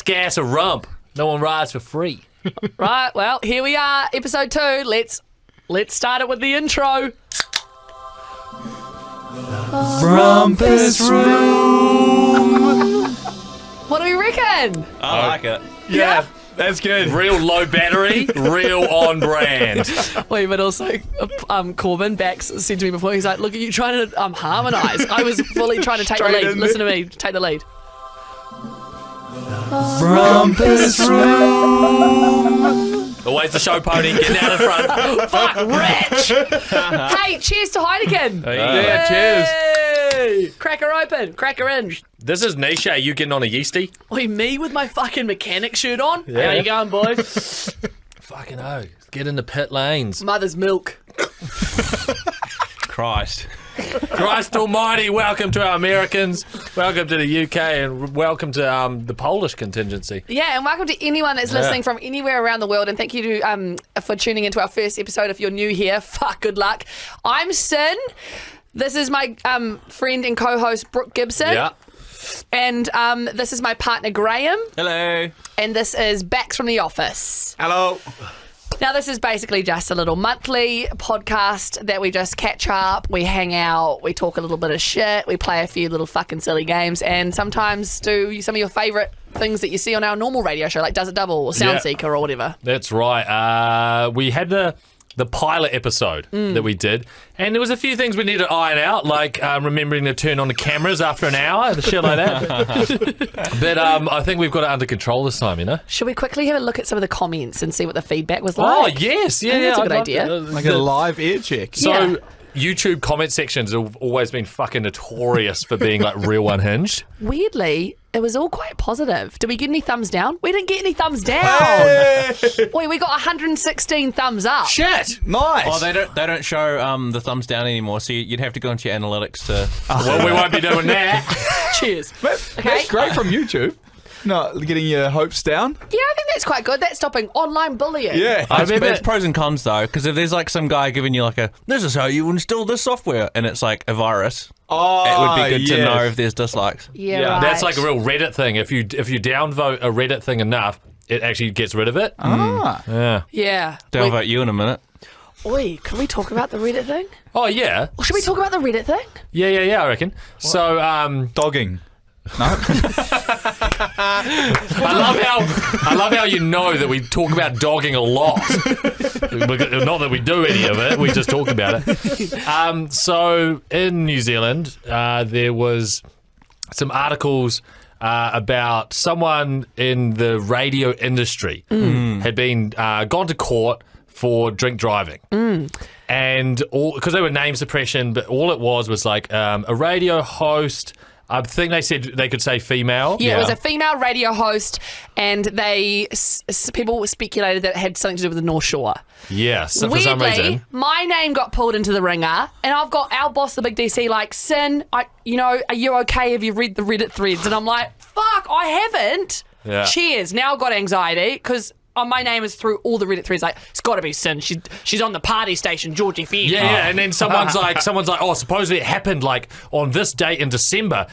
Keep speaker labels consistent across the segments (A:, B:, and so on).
A: gas, a rump. No one rides for free.
B: Right, well, here we are, episode 2. Let's start it with the intro.
C: Rumpus Room.
B: What do we reckon?
D: I like it.
C: Yeah, that's good.
A: Real low battery, real on brand.
B: Wait, but also, Corbin Bax said to me before, he's like, look at you trying to harmonise. I was fully trying to take the lead. Listen to me, take the lead.
C: Rumpus Room.
A: Always the show pony, getting out in front.
B: Fuck, Rich! Hey, cheers to Heineken.
C: Yeah, cheers.
B: Hey! Cracker open, cracker in.
A: This is niche. You getting on a yeasty?
B: Oi, me with my fucking mechanic shirt on?
A: Yeah.
B: How you going, boys?
A: Fucking oh. Get in the pit lanes.
B: Mother's milk.
D: Christ.
A: Christ almighty, welcome to our Americans. Welcome to the UK and welcome to the Polish contingency.
B: Yeah, and welcome to anyone that's listening from anywhere around the world. And thank you to, for tuning into our first episode. If you're new here, fuck, good luck. I'm Sin. This is my friend and co-host, Brooke Gibson.
A: Yeah.
B: And this is my partner, Graham.
D: Hello.
B: And this is Bax from the office.
C: Hello.
B: Now, this is basically just a little monthly podcast that we just catch up, we hang out, we talk a little bit of shit, we play a few little fucking silly games, and sometimes do some of your favourite things that you see on our normal radio show, like Does It Double or Soundseeker or whatever.
A: That's right. We had the pilot episode that we did, and there was a few things we need to iron out, like remembering to turn on the cameras after an hour, the shit like that. But I think we've got it under control this time, you know?
B: Should we quickly have a look at some of the comments and see what the feedback was
A: Oh,
B: like?
A: yes. Yeah,
B: That's a
A: I'd
B: good
A: love
B: idea.
A: to-
C: Like a live ear check.
A: So,
B: Yeah.
A: YouTube comment sections have always been fucking notorious for being like real unhinged.
B: Weirdly, it was all quite positive. Did we get any thumbs down? We didn't get any thumbs down. Wait, we got 116 thumbs up.
A: Shit!
C: Nice.
D: Oh, they don't show the thumbs down anymore, so you'd have to go into your analytics to.
A: Well, we won't be doing that.
B: Cheers.
C: That's
B: Okay.
C: great from YouTube. Not getting your hopes down.
B: Yeah, I think that's quite good. That's stopping online bullying.
C: Yeah.
D: It's pros and cons though, because if there's like some guy giving you like this is how you install this software, and it's like a virus,
C: Oh,
D: it would be good to
C: yes.
D: know if there's dislikes.
B: Yeah,
C: Yeah.
B: right.
A: That's like a real Reddit thing. If you downvote a Reddit thing enough, it actually gets rid of it.
C: Ah.
A: Yeah.
B: Yeah.
D: Downvote you in a minute.
B: Wait, can we talk about the Reddit thing?
A: Oh yeah.
B: Or should we talk about the Reddit thing?
A: Yeah. I reckon. So
C: Dogging. No.
A: I love how you know that we talk about dogging a lot. Not that we do any of it, we just talk about it. So in New Zealand, there was some articles about someone in the radio industry had been gone to court for drink driving. And because they were name suppression, but all it was like a radio host. I think they said they could say female.
B: Yeah, it was a female radio host, and people speculated that it had something to do with the North Shore.
A: Yeah, so for some
B: Weirdly,
A: reason.
B: my name got pulled into the ringer, and I've got our boss, the big DC, like, Sin, are you okay? Have you read the Reddit threads? And I'm like, fuck, I haven't.
A: Yeah.
B: Cheers. Now I've got anxiety, because my name is through all the Reddit threads. Like, it's got to be Sin. She's on the party station, Georgie FM.
A: Yeah, and then someone's like, oh, supposedly it happened like on this date in December.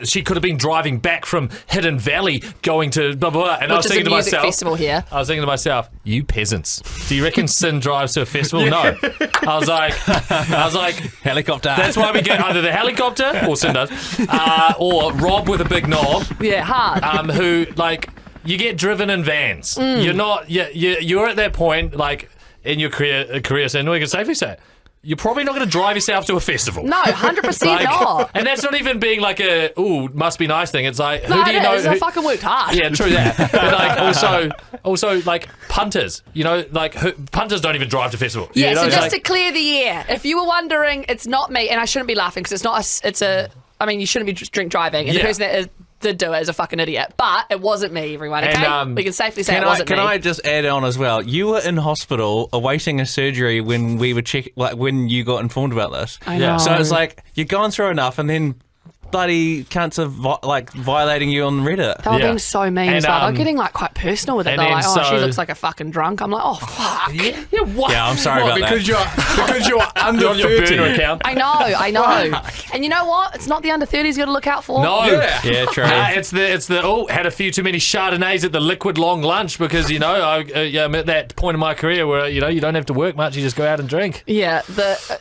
A: She could have been driving back from Hidden Valley going to blah, blah, blah. And I was
B: Which is
A: thinking
B: a
A: to
B: music
A: myself,
B: festival here.
A: I was thinking to myself, you peasants, do you reckon Sin drives to a festival? No. I was like,
D: Helicopter.
A: that's why we get either the helicopter, or Sin does, or Rob with a big knob,
B: Yeah, hard.
A: who like. You get driven in vans. You're not. You're at that point, like in your career. So we can safely say, you're probably not going to drive yourself to a festival.
B: No, 100% not.
A: And that's not even being like a must be nice thing. It's like who
B: No,
A: do you
B: it
A: know?
B: is. I fucking worked hard.
A: Yeah, true that. But like also like punters. You know, like punters don't even drive to festival.
B: Yeah,
A: you know?
B: so
A: It's
B: just
A: like,
B: to clear the air, if you were wondering, it's not me, and I shouldn't be laughing because it's not I mean, you shouldn't be drink driving, and the
A: Yeah.
B: person that did do it is a fucking idiot. But it wasn't me, everyone, okay?
A: And,
B: we can safely say it wasn't
D: Can
B: me.
D: I just add on as well? You were in hospital awaiting a surgery when we were when you got informed about this.
B: I know.
D: So it's like you're going through enough, and then bloody cunts are violating you on Reddit.
B: They were
A: Yeah.
B: being so mean
A: And,
B: as well. They're getting like quite personal with it.
A: and
B: They're
A: then
B: like, oh, she
A: so-
B: looks like a fucking drunk. I'm like, oh, fuck.
A: Yeah, what?
D: Yeah, I'm sorry
C: What,
D: about
C: because
D: that.
C: you're under
A: On your
C: 30.
A: burner account.
B: I know. And you know what? It's not the under 30s you got to look out for.
A: No.
D: Yeah, true.
A: It's the had a few too many Chardonnays at the liquid long lunch because I'm at that point in my career where you don't have to work much, you just go out and drink.
B: Yeah,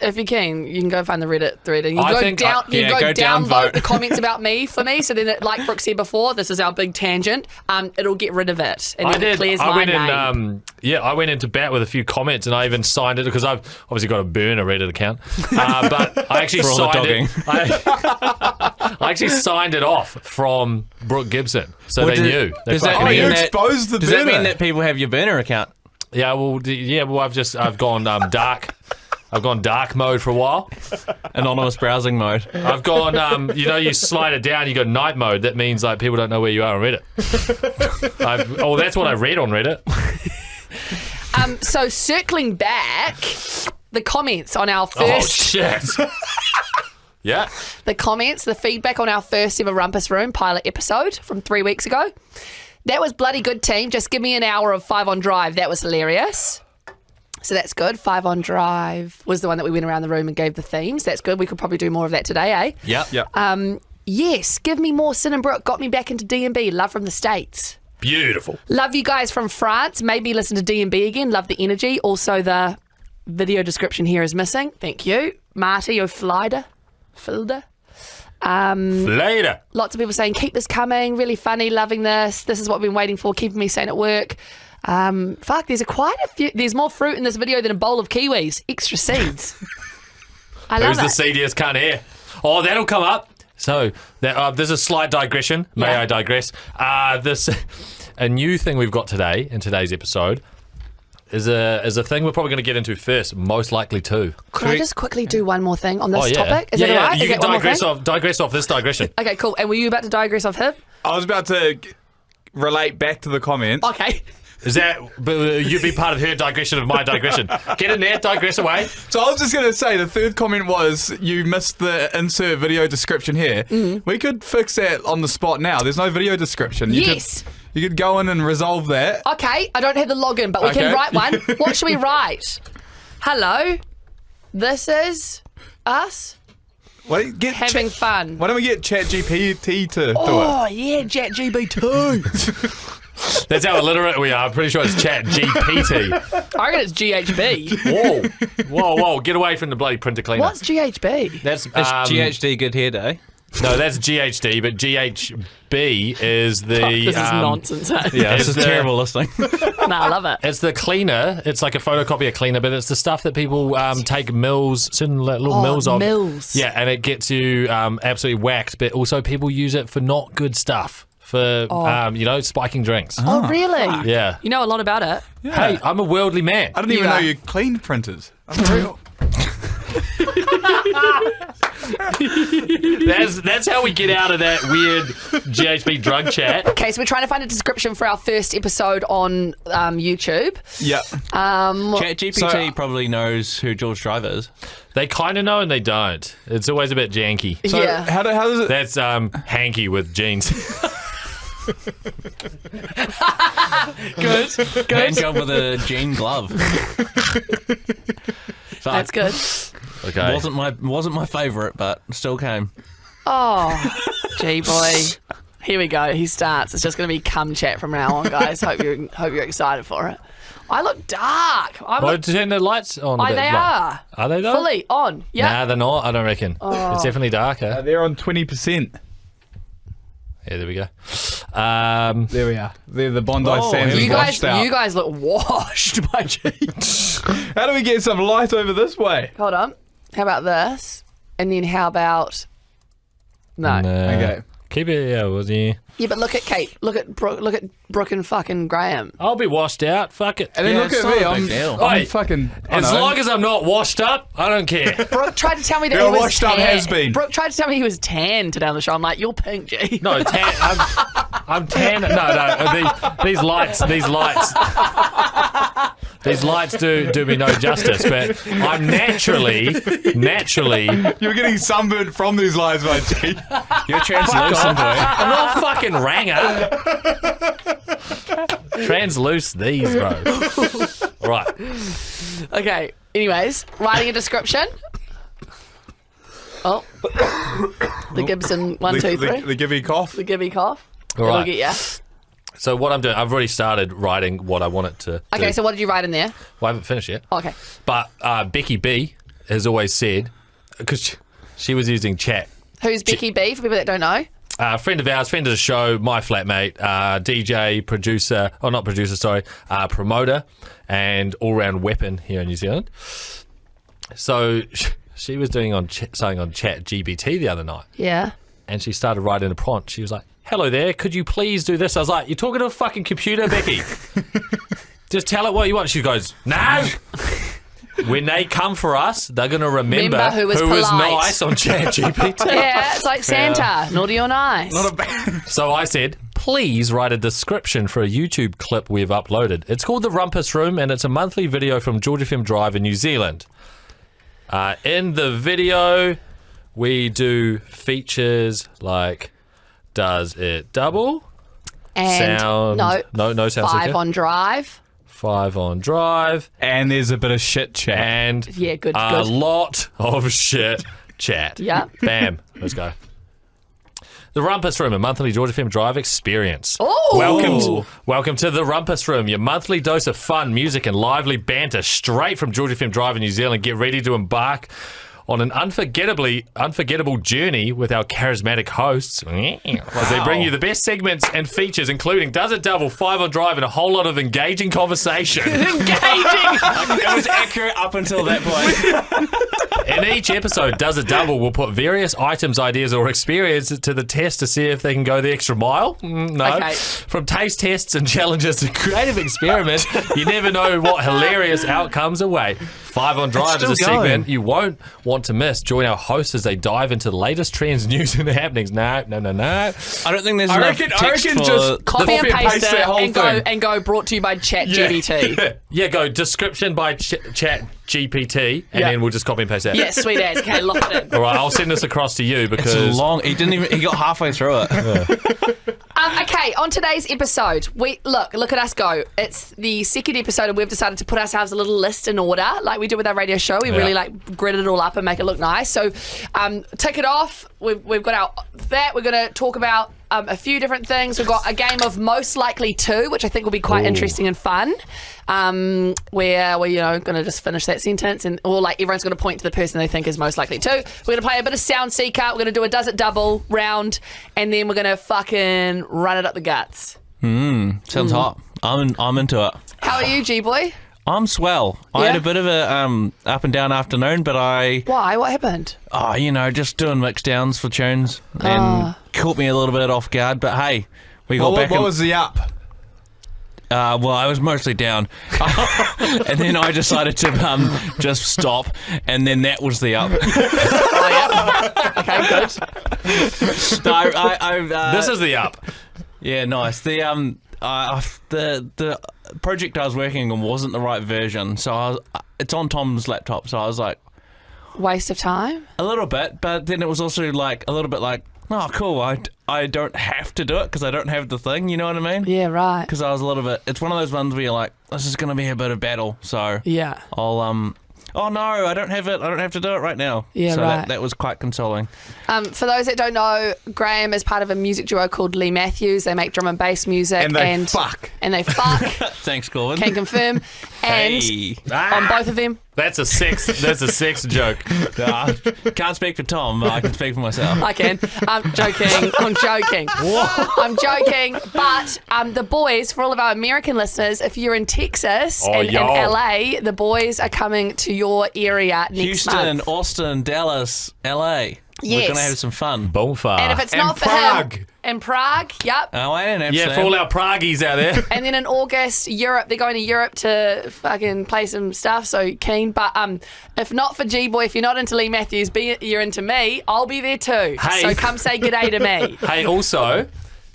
B: if you can go find the Reddit thread and you
A: I
B: go
A: think-
B: down. You
D: yeah,
B: go
D: go downvote.
B: downvote the comments about me for me. So then, like Brooke said before, this is our big tangent. It'll get rid of it and
A: I
B: then it
A: did.
B: clears
A: I
B: my
A: went
B: name.
A: I went into bat with a few comments and I even signed it because I've obviously got a burner Reddit account, but I actually
D: For all the
A: signed
D: dogging.
A: it. I actually signed it off from Brooke Gibson, so
D: Well,
A: they
D: did-
A: knew. They
D: does that
A: fucking
C: Oh,
D: mean
C: you
A: knew.
D: that-
C: exposed the
D: Does
C: burner.
D: that mean that people have your burner account?
A: Yeah, well, I've gone dark. I've gone dark mode for a while.
D: Anonymous browsing mode.
A: I've gone, you slide it down, you go night mode. That means like people don't know where you are on Reddit. That's what I read on Reddit.
B: So circling back, the comments on our
A: Oh
B: first,
A: shit. Yeah.
B: the feedback on our first ever Rumpus Room pilot episode from 3 weeks ago. That was bloody good, team. Just give me an hour of 5 on Drive. That was hilarious. So that's good. 5 on Drive was the one that we went around the room and gave the themes. That's good. We could probably do more of that today, eh?
A: Yep.
C: Yeah.
B: Yes, give me more Sin and Brooke. Got me back into D&B. Love from the States.
A: Beautiful.
B: Love you guys from France. Made me listen to D&B again. Love the energy. Also, the video description here is missing. Thank you. Marty O'Flida. Filder.
A: Later.
B: Lots of people saying, keep this coming. Really funny. Loving this. This is what we've been waiting for. Keeping me sane at work. Fuck, there's quite a few. There's more fruit in this video than a bowl of kiwis. Extra seeds. I love
A: Who's the
B: it.
A: seediest cunt here? Oh, that'll come up. So there's a slight digression. May
B: Yeah.
A: I digress? A new thing we've got today in today's episode is a thing we're probably going to get into first, most likely two.
B: Could I just quickly do one more thing on this
A: Oh yeah,
B: topic? Is
A: yeah,
B: that all right?
A: You
B: Is
A: can
B: that one more
A: digress
B: thing?
A: off this digression.
B: Okay, cool. And were you about to digress off him?
C: I was about to relate back to the comments.
B: Okay.
A: Is that you'd be part of her digression of my digression? Get in there, digress away.
C: So I was just going to say, the third comment was you missed the insert video description here. We could fix that on the spot now. There's no video description.
B: Yes.
C: You could go in and resolve that.
B: Okay, I don't have the login, but we can
C: Okay.
B: write one. What should we write? Hello, this is us
C: Why don't,
B: having fun.
C: why don't we get ChatGPT to do it?
B: Oh, yeah, ChatGPT.
A: That's how illiterate we are. I'm pretty sure it's Chat GPT.
B: I reckon it's GHB.
A: Whoa! Get away from the bloody printer cleaner.
B: What's GHB?
A: That's
D: Is GHD good hair day?
A: No, that's GHD, but GHB is the.
B: This is nonsense. Eh?
D: Yeah,
A: It's
D: this is
A: the-
D: terrible listening.
B: No, I love it.
A: It's the cleaner. It's like a photocopier cleaner, but it's the stuff that people take certain little mills of.
B: Mills.
A: Yeah, and it gets you absolutely whacked. But also, people use it for not good stuff. For spiking drinks.
B: Oh, really?
A: Yeah.
B: You know a lot about it.
A: Hey, I'm a worldly man.
C: I didn't even
B: You
C: know
B: are.
C: you cleaned printers. Unreal.
A: That's how we get out of that weird GHB drug chat.
B: Okay, so we're trying to find a description for our first episode on YouTube.
C: Yeah.
D: ChatGPT
C: So-
D: probably knows who George Driver is.
A: They kind of know and they don't. It's always a bit janky.
C: So
B: Yeah.
C: how does it?
A: That's hanky with jeans.
B: Good.
D: Handcuffed with a jean glove. Fuck.
B: That's good.
A: Okay.
D: Wasn't my favourite, but still came.
B: Oh, gee boy. Here we go. He starts. It's just going to be cum chat from now on, guys. Hope you're excited for it. I look dark.
A: Well, turn the lights on. A bit.
B: They are.
A: Are they though?
B: Fully on. Yeah.
A: Nah, they're not. I don't reckon. It's definitely darker.
C: They're on 20%.
A: Yeah, there we go.
C: There we are. They're the Bondi
D: Oh,
C: Sands
B: You
C: washed out.
B: guys look washed, my jeans.
C: How do we get some light over this way?
B: Hold on. How about this? And then how about... No.
C: Okay.
A: Keep it. Yeah, was he?
B: Yeah, but look at Kate. Look at Brooke and fucking Graham.
A: I'll be washed out. Fuck it.
C: And then
D: Yeah,
C: look
D: it's
C: at
D: not
C: me.
D: a big
C: I'm
D: deal.
A: Oi,
C: fucking...
A: As long as I'm not washed up, I don't care.
B: Brooke tried to tell me that
C: You're
B: he was
C: washed up
B: tan.
C: has-been.
B: Brooke tried to tell me he was tan today on the show. I'm like, you're pink, G.
A: No, tan. I'm tan. No. These lights. These lights do me no justice, but I'm naturally.
C: You're getting sunburned from these lights, mate. G.
D: You're translucent, boy.
A: I'm not fucking Ranger. Transluce these, bro. Right.
B: Okay. Anyways, writing a description. Oh, the Gibson 1, 2, 3.
C: The Gibby cough.
B: The Gibby cough.
A: All
B: It'll
A: right.
B: get ya.
A: So what I'm doing, I've already started writing what I want it to
B: Okay,
A: do.
B: so what did you write in there?
A: Well, I haven't finished yet.
B: Okay.
A: But Becky B has always said, because she was using chat.
B: Who's Becky B, for people that don't know?
A: Friend of ours, friend of the show, my flatmate, DJ, producer, or not producer, sorry, promoter, and all-round weapon here in New Zealand. So she was doing something on Chat GPT the other night,
B: Yeah.
A: and she started writing a prompt. She was like, "Hello there, could you please do this?" I was like, "You're talking to a fucking computer, Becky. Just tell it what you want." She goes, "No." When they come for us, they're going to remember
B: who was
A: was
B: polite.
A: nice on Chat GPT.
B: Yeah, it's like Santa. Naughty or nice.
C: Not a bad.
A: So I said, please write a description for a YouTube clip we've uploaded. It's called The Rumpus Room, and it's a monthly video from George FM Drive in New Zealand. In the video, we do features like, does it double?
B: And
A: Sound. No sound
B: 5
A: seeker.
B: on drive.
A: 5 on drive.
C: And there's a bit of shit chat.
A: And
B: Yeah, good,
A: a
B: good.
A: lot of shit chat.
B: Yeah.
A: Bam. Let's go. The Rumpus Room, a monthly George FM Drive experience.
B: Oh.
A: Welcome to the Rumpus Room, your monthly dose of fun, music, and lively banter straight from George FM Drive in New Zealand. Get ready to embark on an unforgettable journey with our charismatic hosts as they bring you the best segments and features, including Does It Double, 5 on Drive, and a whole lot of engaging conversation.
D: It was accurate up until that point.
A: In each episode, Does It Double will put various items, ideas, or experiences to the test to see if they can go the extra mile. No.
B: Okay.
A: From taste tests and challenges to creative experiments, you never know what hilarious outcomes await. 5 on Drive is a
D: still going.
A: segment you won't want to miss. Join our hosts as they dive into the latest trends, news, and happenings. No.
D: I don't think there's
C: I
D: enough
C: reckon
D: text for...
C: just
B: Copy and paste
C: that
B: it
C: whole
B: and
C: thing.
B: go brought to you by Chat GPT.
A: Yeah, go description by Chat GPT, and
B: Yeah.
A: then we'll just copy and paste that.
B: Yes, sweet as. Okay, lock it in.
A: All right, I'll send this across to you
D: It's
A: because
D: long. He got halfway through it.
B: Okay, on today's episode, we look at us go. It's the second episode, and we've decided to put ourselves a little list in order, like we do with our radio show. We really grid it all up and make it look nice. So, tick it off. We've got that. We're going to talk about a few different things. We've got a game of most likely to, which I think will be quite interesting and fun. Where we're going to just finish that sentence, or like everyone's going to point to the person they think is most likely to. We're going to play a bit of Sound Seeker. We're going to do a Does It Double round, and then we're going to fucking run it up the guts.
D: Sounds hot. I'm into it.
B: How are you, G-boy?
D: I'm swell. I
B: Yeah?
D: had a bit of a up and down afternoon, but
B: Why? What happened?
D: just doing mix downs for tunes and caught me a little bit off guard. But hey, we got back.
C: What was the up?
D: Well, I was mostly down, and then I decided to just stop, and then that was the up.
B: Okay, good.
D: No,
A: this is the up.
D: yeah, nice. The project I was working on wasn't the right version, so it's on Tom's laptop. So I was like,
B: Waste of time?
D: a little bit, but then it was also like a little bit like, oh, cool. I don't have to do it because I don't have the thing. You know what I mean?
B: Yeah, right.
D: Because I was a little bit. It's one of those ones where you're like, this is going to be a bit of battle. So
B: Yeah.
D: I'll Oh no, I don't have it. I don't have to do it right now.
B: Yeah,
D: so
B: right.
D: that was quite consoling.
B: For those that don't know, Graham is part of a music duo called Lee Matthews. They make drum and bass music.
C: And they fuck.
B: And they fuck.
D: Thanks, Corwin.
B: Can confirm. And
D: Hey.
B: on both of them,
A: That's a sex joke.
D: Can't speak for Tom, but I can speak for myself.
B: I can. I'm joking. I'm joking. I'm joking. But the boys, for all of our American listeners, if you're in Texas and in
A: yo.
B: LA, the boys are coming to your area next
D: Houston,
B: month.
D: Austin, Dallas, LA. We're
B: Yes.
D: going to have some fun.
A: Bonfire.
B: And if it's
C: And
B: not for
C: Prague.
B: him, in Prague, yep.
D: Oh, I didn't have
A: yeah,
D: Sam.
A: for all our Pragues out there.
B: And then in August, Europe, they're going to Europe to fucking play some stuff, so keen. But if not for G-Boy, if you're not into Lee Matthews, you're into me, I'll be there too.
A: Hey.
B: So come say g'day to me.
A: Hey, also,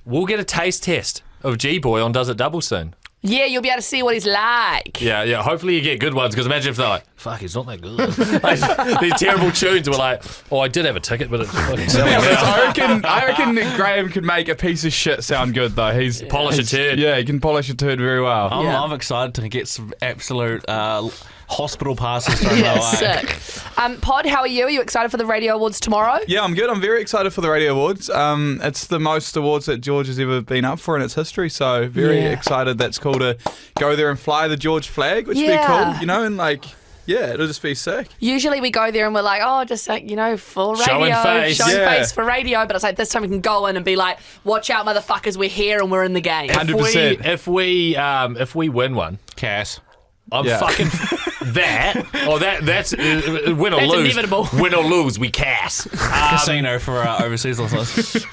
A: we'll get a taste test of G-Boy on Does It Double soon.
B: Yeah, you'll be able to see what he's like.
A: Yeah. Hopefully you get good ones, because imagine if they're like, fuck, he's not that good. Like, these terrible tunes were like, oh, I did have a ticket, but it's fucking selling out.
C: I reckon that Graham can make a piece of shit sound good though. He's
A: Polish a turd.
C: Yeah, he can polish a turd very well.
D: I'm excited to get some absolute hospital passes thrown
B: Yeah,
D: my way.
B: sick. Pod, how are you? Are you excited for the Radio Awards tomorrow?
C: Yeah, I'm good. I'm very excited for the Radio Awards. It's the most awards that George has ever been up for in its history, so very excited. That's cool to go there and fly the George flag, which would be cool, you know, and like, yeah, it'll just be sick.
B: Usually we go there and we're like, oh, just like, you know, full radio.
A: Showing face.
B: Showing
C: Yeah.
B: face for radio. But it's like this time we can go in and be like, watch out, motherfuckers, we're here and we're in the game.
C: 100%.
A: If we win one,
D: Cass.
A: I'm fucking that's win or
B: That's
A: lose.
B: inevitable.
A: Win or lose, we cast.
D: Casino for overseas listeners.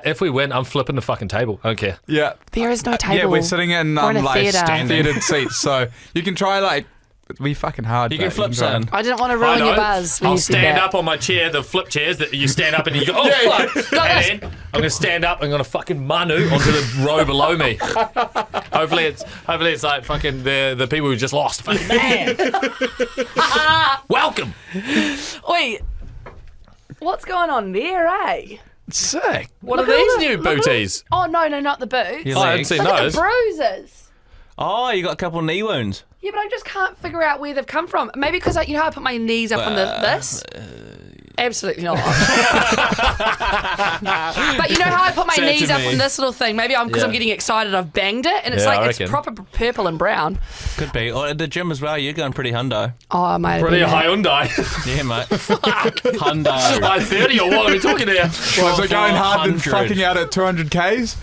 A: If we win, I'm flipping the fucking table. I don't care.
C: Yeah.
B: There is no table.
C: Yeah, we're sitting in,
B: We're in a
C: like
B: theatre.
C: theatered seats, so you can try like, it'll be fucking hard.
D: You can
C: mate.
D: flip
C: try.
D: something.
B: I didn't want to
A: I
B: ruin
A: know.
B: your buzz. When
A: I'll
B: you said
A: stand
B: that.
A: up on my chair, the flip chairs that you stand up and you go, oh, fuck. And then I'm going to stand up and I'm going to fucking manu onto the row below me. Hopefully it's like fucking the people who just lost. Fucking man. Welcome.
B: Wait, what's going on there, eh?
C: Sick.
A: What
B: Look
A: are
B: at
A: these
B: the-
A: new
B: look at the-
A: booties?
B: Oh, no, not the boots.
D: Yeah.
A: Oh, I haven't seen
B: Look at
A: those.
B: the bruises.
D: Oh, you got a couple of knee wounds.
B: Yeah, but I just can't figure out where they've come from. Maybe because you know how I put my knees up on this? Absolutely not. But you know how I put my
D: Say it
B: knees
D: to
B: up
D: me.
B: on this little thing? Maybe because I'm
A: Yeah.
B: getting excited, I've banged it, and it's
A: Yeah, I
B: like it's
A: reckon.
B: proper purple and brown.
D: Could be. Or at the gym as well. You're going pretty hundo.
B: Oh, mate.
A: Pretty Hyundai.
D: Yeah, mate. Hundo.
A: Like 30 or what are we talking here?
C: Well, so going hard and
D: 400.
C: fucking out at 200 Ks?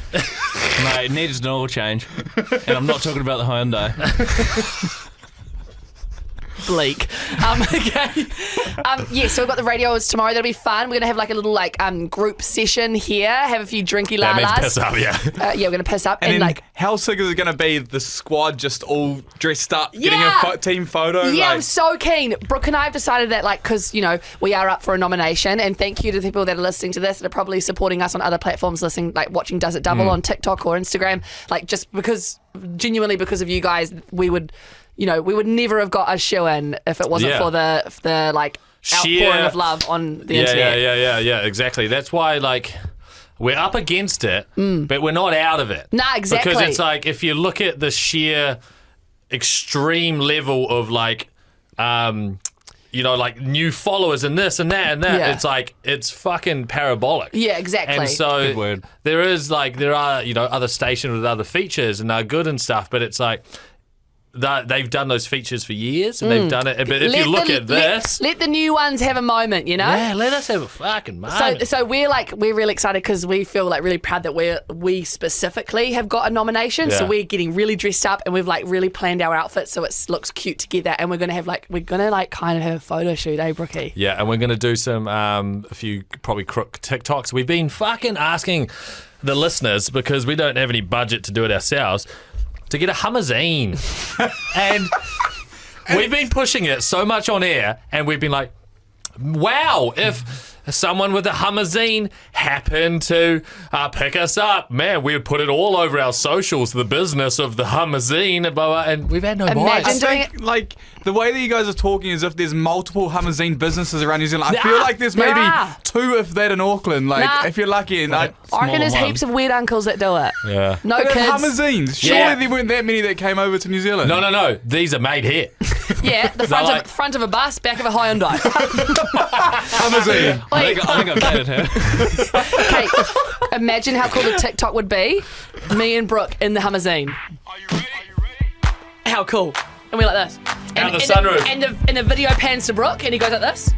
D: Mate, needs an oil change. And I'm not talking about the Hyundai.
B: Bleak. Okay. Yeah, so we've got the radio awards tomorrow. That'll be fun. We're going to have like a little group session here, have a few drinky
A: That means
B: lalas.
A: piss up, yeah.
B: Yeah, we're going to piss up.
C: And
B: And
C: then
B: like,
C: how sick is it going to be, the squad just all dressed up, getting
B: Yeah.
C: a team photo?
B: yeah, I'm
C: like,
B: so keen. Brooke and I have decided that, like, because, you know, we are up for a nomination, and thank you to the people that are listening to this that are probably supporting us on other platforms, listening, like, watching Does It Double on TikTok or Instagram. Like, just because, genuinely because of you guys, we would, you know, we would never have got a shoe in if it wasn't
A: Yeah.
B: for the like,
A: Sheer-
B: outpouring of love on the internet.
A: Yeah, exactly. That's why, like, we're up against it, but we're not out of it.
B: Nah, exactly.
A: Because it's like, if you look at the sheer extreme level of, like, you know, like new followers and this and that and that,
B: Yeah.
A: it's like, it's fucking parabolic.
B: Yeah, exactly.
A: And so
D: Good word.
A: there are, you know, other stations with other features and they're good and stuff, but it's like, they've done those features for years and they've done it. But if you look at this,
B: let the new ones have a moment, you know.
A: yeah, let us have a fucking moment.
B: So we're really excited because we feel like really proud that we specifically have got a nomination. So
A: Yeah.
B: we're getting really dressed up and we've like really planned our outfits so it looks cute together. And we're gonna kind of have a photo shoot, eh, Brookie?
A: Yeah, and we're going to do some, a few probably crook TikToks. We've been fucking asking the listeners, because we don't have any budget to do it ourselves, to get a Hummerzine. And we've been pushing it so much on air, and we've been like, wow, if someone with a Hummerzine happened to pick us up, man, we would put it all over our socials, the business of the Hummerzine, blah, blah, and we've had no
B: Imagine
A: bites.
B: doing
C: I think, like, the way that you guys are talking is if there's multiple Hummerzine businesses around New Zealand. I feel
A: Nah,
C: like there's
B: there
C: maybe
B: are.
C: 2 if that in Auckland. Like,
B: Nah.
C: if you're lucky. And
B: I reckon there's
D: one.
B: heaps of weird uncles that do it.
A: Yeah.
B: No
C: But
B: kids.
C: Hummerzines. Surely
A: Yeah.
C: there weren't that many that came over to New Zealand.
A: No. These are made here.
B: Yeah, the front,
A: like-
B: front of a bus, back of a Hyundai.
C: Hummezine.
D: I think I've dated her.
B: Okay, imagine how cool the TikTok would be. Me and Brooke in the Hummerzine.
E: Are you ready?
B: How cool. And we're like this.
A: Out the sunroof.
B: And the video pans to Brooke and he goes like this.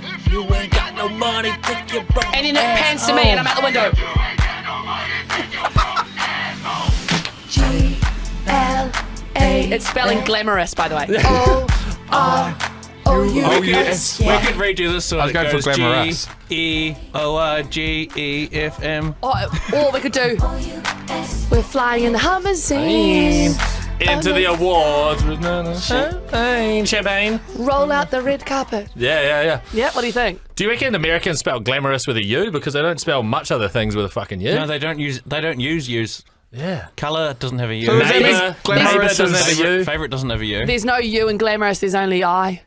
E: If you ain't got no money, take your broke
B: And then it pans to me and I'm out the window. G-L-A. It's spelling glamorous, by the way.
C: O-U-S.
D: We could redo this so
C: I was
D: it
C: going for
D: goes
C: glamorous.
D: G-E-O-R-G-E-F-M.
B: Or we could do, we're flying in the Hummerzine.
A: Into the awards with champagne.
B: Roll out the red carpet.
A: Yeah.
B: Yeah, what do you think?
A: Do you reckon Americans spell glamorous with a U? Because they don't spell much other things with a fucking U.
D: No, they don't use
A: Yeah.
D: Colour doesn't have a U.
C: So does that mean
A: Neighbour
C: glamorous
A: doesn't
C: is-
A: have a U.
D: Favourite doesn't have a U.
B: There's no you in glamorous. There's only I.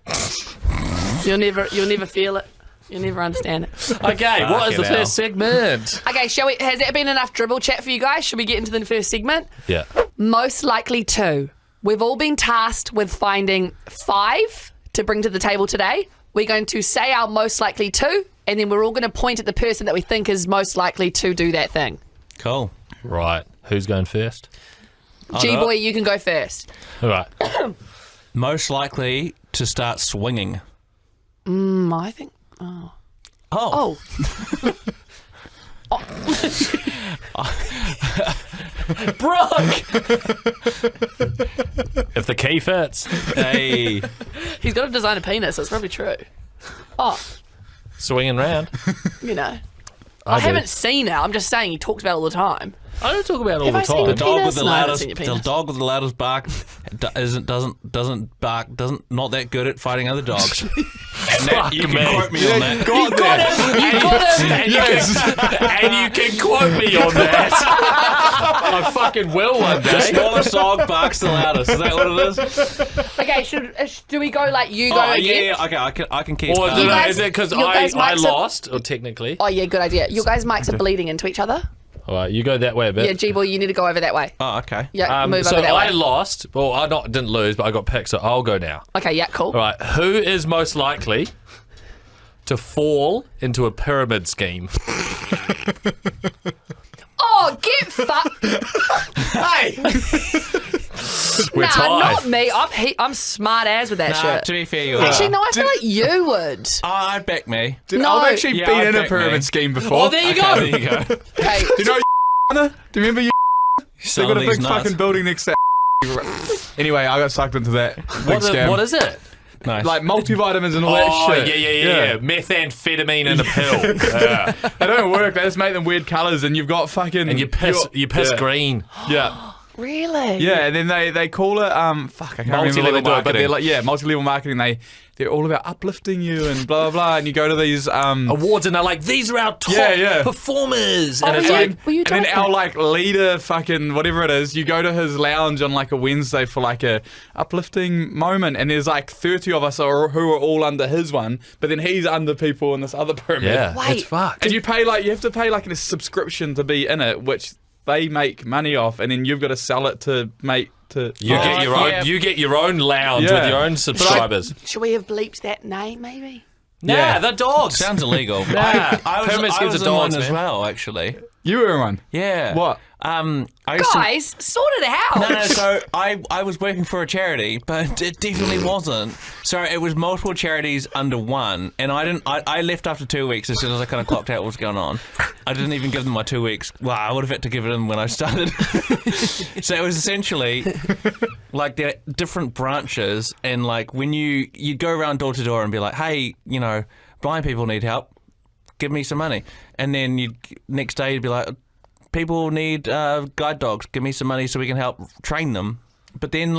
B: You'll never feel it. You'll never understand it.
A: Okay, what is the
D: Fucking
A: first segment?
B: Okay, shall we? Has that been enough dribble chat for you guys? Should we get into the first segment?
A: Yeah.
B: Most likely to. We've all been tasked with finding 5 to bring to the table today. We're going to say our most likely to, and then we're all going to point at the person that we think is most likely to do that thing.
D: Cool.
A: Right. Who's going first?
B: G-Boy, you can go first.
A: All right.
D: Most likely to start swinging.
B: I think.
D: Oh.
B: Oh.
D: Brooke!
A: If the key fits.
D: Hey.
B: He's got a designer penis, so it's probably true. Oh,
A: Swinging round.
B: you know. I haven't seen it. I'm just saying he talks about it all the time.
A: I don't talk about it all
B: Have
A: the
B: I seen
A: time.
B: it?
D: Dog
B: Penis?
D: with the
B: No, I haven't
D: loudest,
B: seen your
D: the
B: penis.
D: dog with the loudest bark doesn't bark, not that good at fighting other dogs. And that, you can quote me on that.
A: And you can quote me on that. I fucking will one
D: The
A: day.
D: smallest dog barks the loudest. Is that what it is?
B: Okay, do we go like you go
D: Oh
B: again?
D: yeah. Okay, I can keep.
A: Or
B: You guys-
A: is it because
B: your guys'
A: I
B: mics are-
A: lost, or technically?
B: Oh yeah, good idea. Your guys' mics are bleeding into each other.
A: All right, you go that way a bit.
B: Yeah, G-Boy, you need to go over that way.
D: Oh, okay.
B: Yeah, move
A: so
B: over that
A: I
B: way.
A: lost. Well, I didn't lose, but I got picked, so I'll go now.
B: Okay, yeah, cool.
A: All right, who is most likely to fall into a pyramid scheme?
B: Oh, get fucked.
A: Hey! We're
B: Nah,
A: tied.
B: not me. I'm smart as with that
D: Nah,
B: shit.
D: to be fair, you
B: Actually,
D: are.
B: no, I feel like you would.
D: Oh, I'd back me.
C: Dude,
B: No.
C: I've actually
D: Yeah,
C: been
D: I'd
C: in a
D: back
C: pyramid
D: me.
C: scheme before.
A: Oh, there you
D: Okay,
A: go.
D: there you go.
B: Okay.
C: Do you know Anna? Do you remember you? They
D: Some
C: got
D: of
C: a
D: these
C: big
D: nuts.
C: fucking building next to Anyway, I got sucked into that. Big scam.
A: What is it?
D: Nice.
C: Like multivitamins and all
A: Oh,
C: that shit.
A: yeah. Methamphetamine in a pill. Yeah.
C: They don't work. They just make them weird colours, and you've got fucking.
A: And you piss
C: yeah.
A: green.
C: Yeah.
B: Really?
C: Yeah, and then they call it fuck, I can't remember what
A: Multi-level
C: they do, but
A: marketing.
C: they're like multi-level marketing. They're all about uplifting you and blah blah blah. And you go to these
A: Awards, and they're like, these are our top
C: Yeah.
A: performers.
B: Oh,
A: And it's
B: were you-
A: like,
B: were you
C: and then
B: doing
C: our
B: that?
C: like leader fucking whatever it is, you go to his lounge on like a Wednesday for like a uplifting moment, and there's like 30 of us who are all under his one, but then he's under people in this other pyramid.
A: yeah,
B: Wait.
A: it's fucked.
C: And you have to pay like a subscription to be in it, which they make money off, and then you've got to sell it to make to.
A: You get your
D: yeah.
A: own. You get your own lounge
C: Yeah.
A: with your own subscribers.
B: Should we have bleeped that name, maybe?
A: Nah, the dogs.
D: Sounds illegal.
A: Nah,
D: I
A: pyramid
D: was
A: schemes
D: in
A: are dogs,
D: one as
A: man.
D: well, actually.
C: You were in one.
D: Yeah.
C: What?
D: I used to-
B: Guys, sort it out.
D: No, so I was working for a charity, but it definitely wasn't. So it was multiple charities under one, and I left after 2 weeks as soon as I kind of clocked out what was going on. I didn't even give them my 2 weeks. Well, I would have had to give it them when I started. So it was essentially like there are different branches, and like when you go around door to door and be like, hey, blind people need help, give me some money, and then next day you'd be like, people need guide dogs, give me some money so we can help train them. But then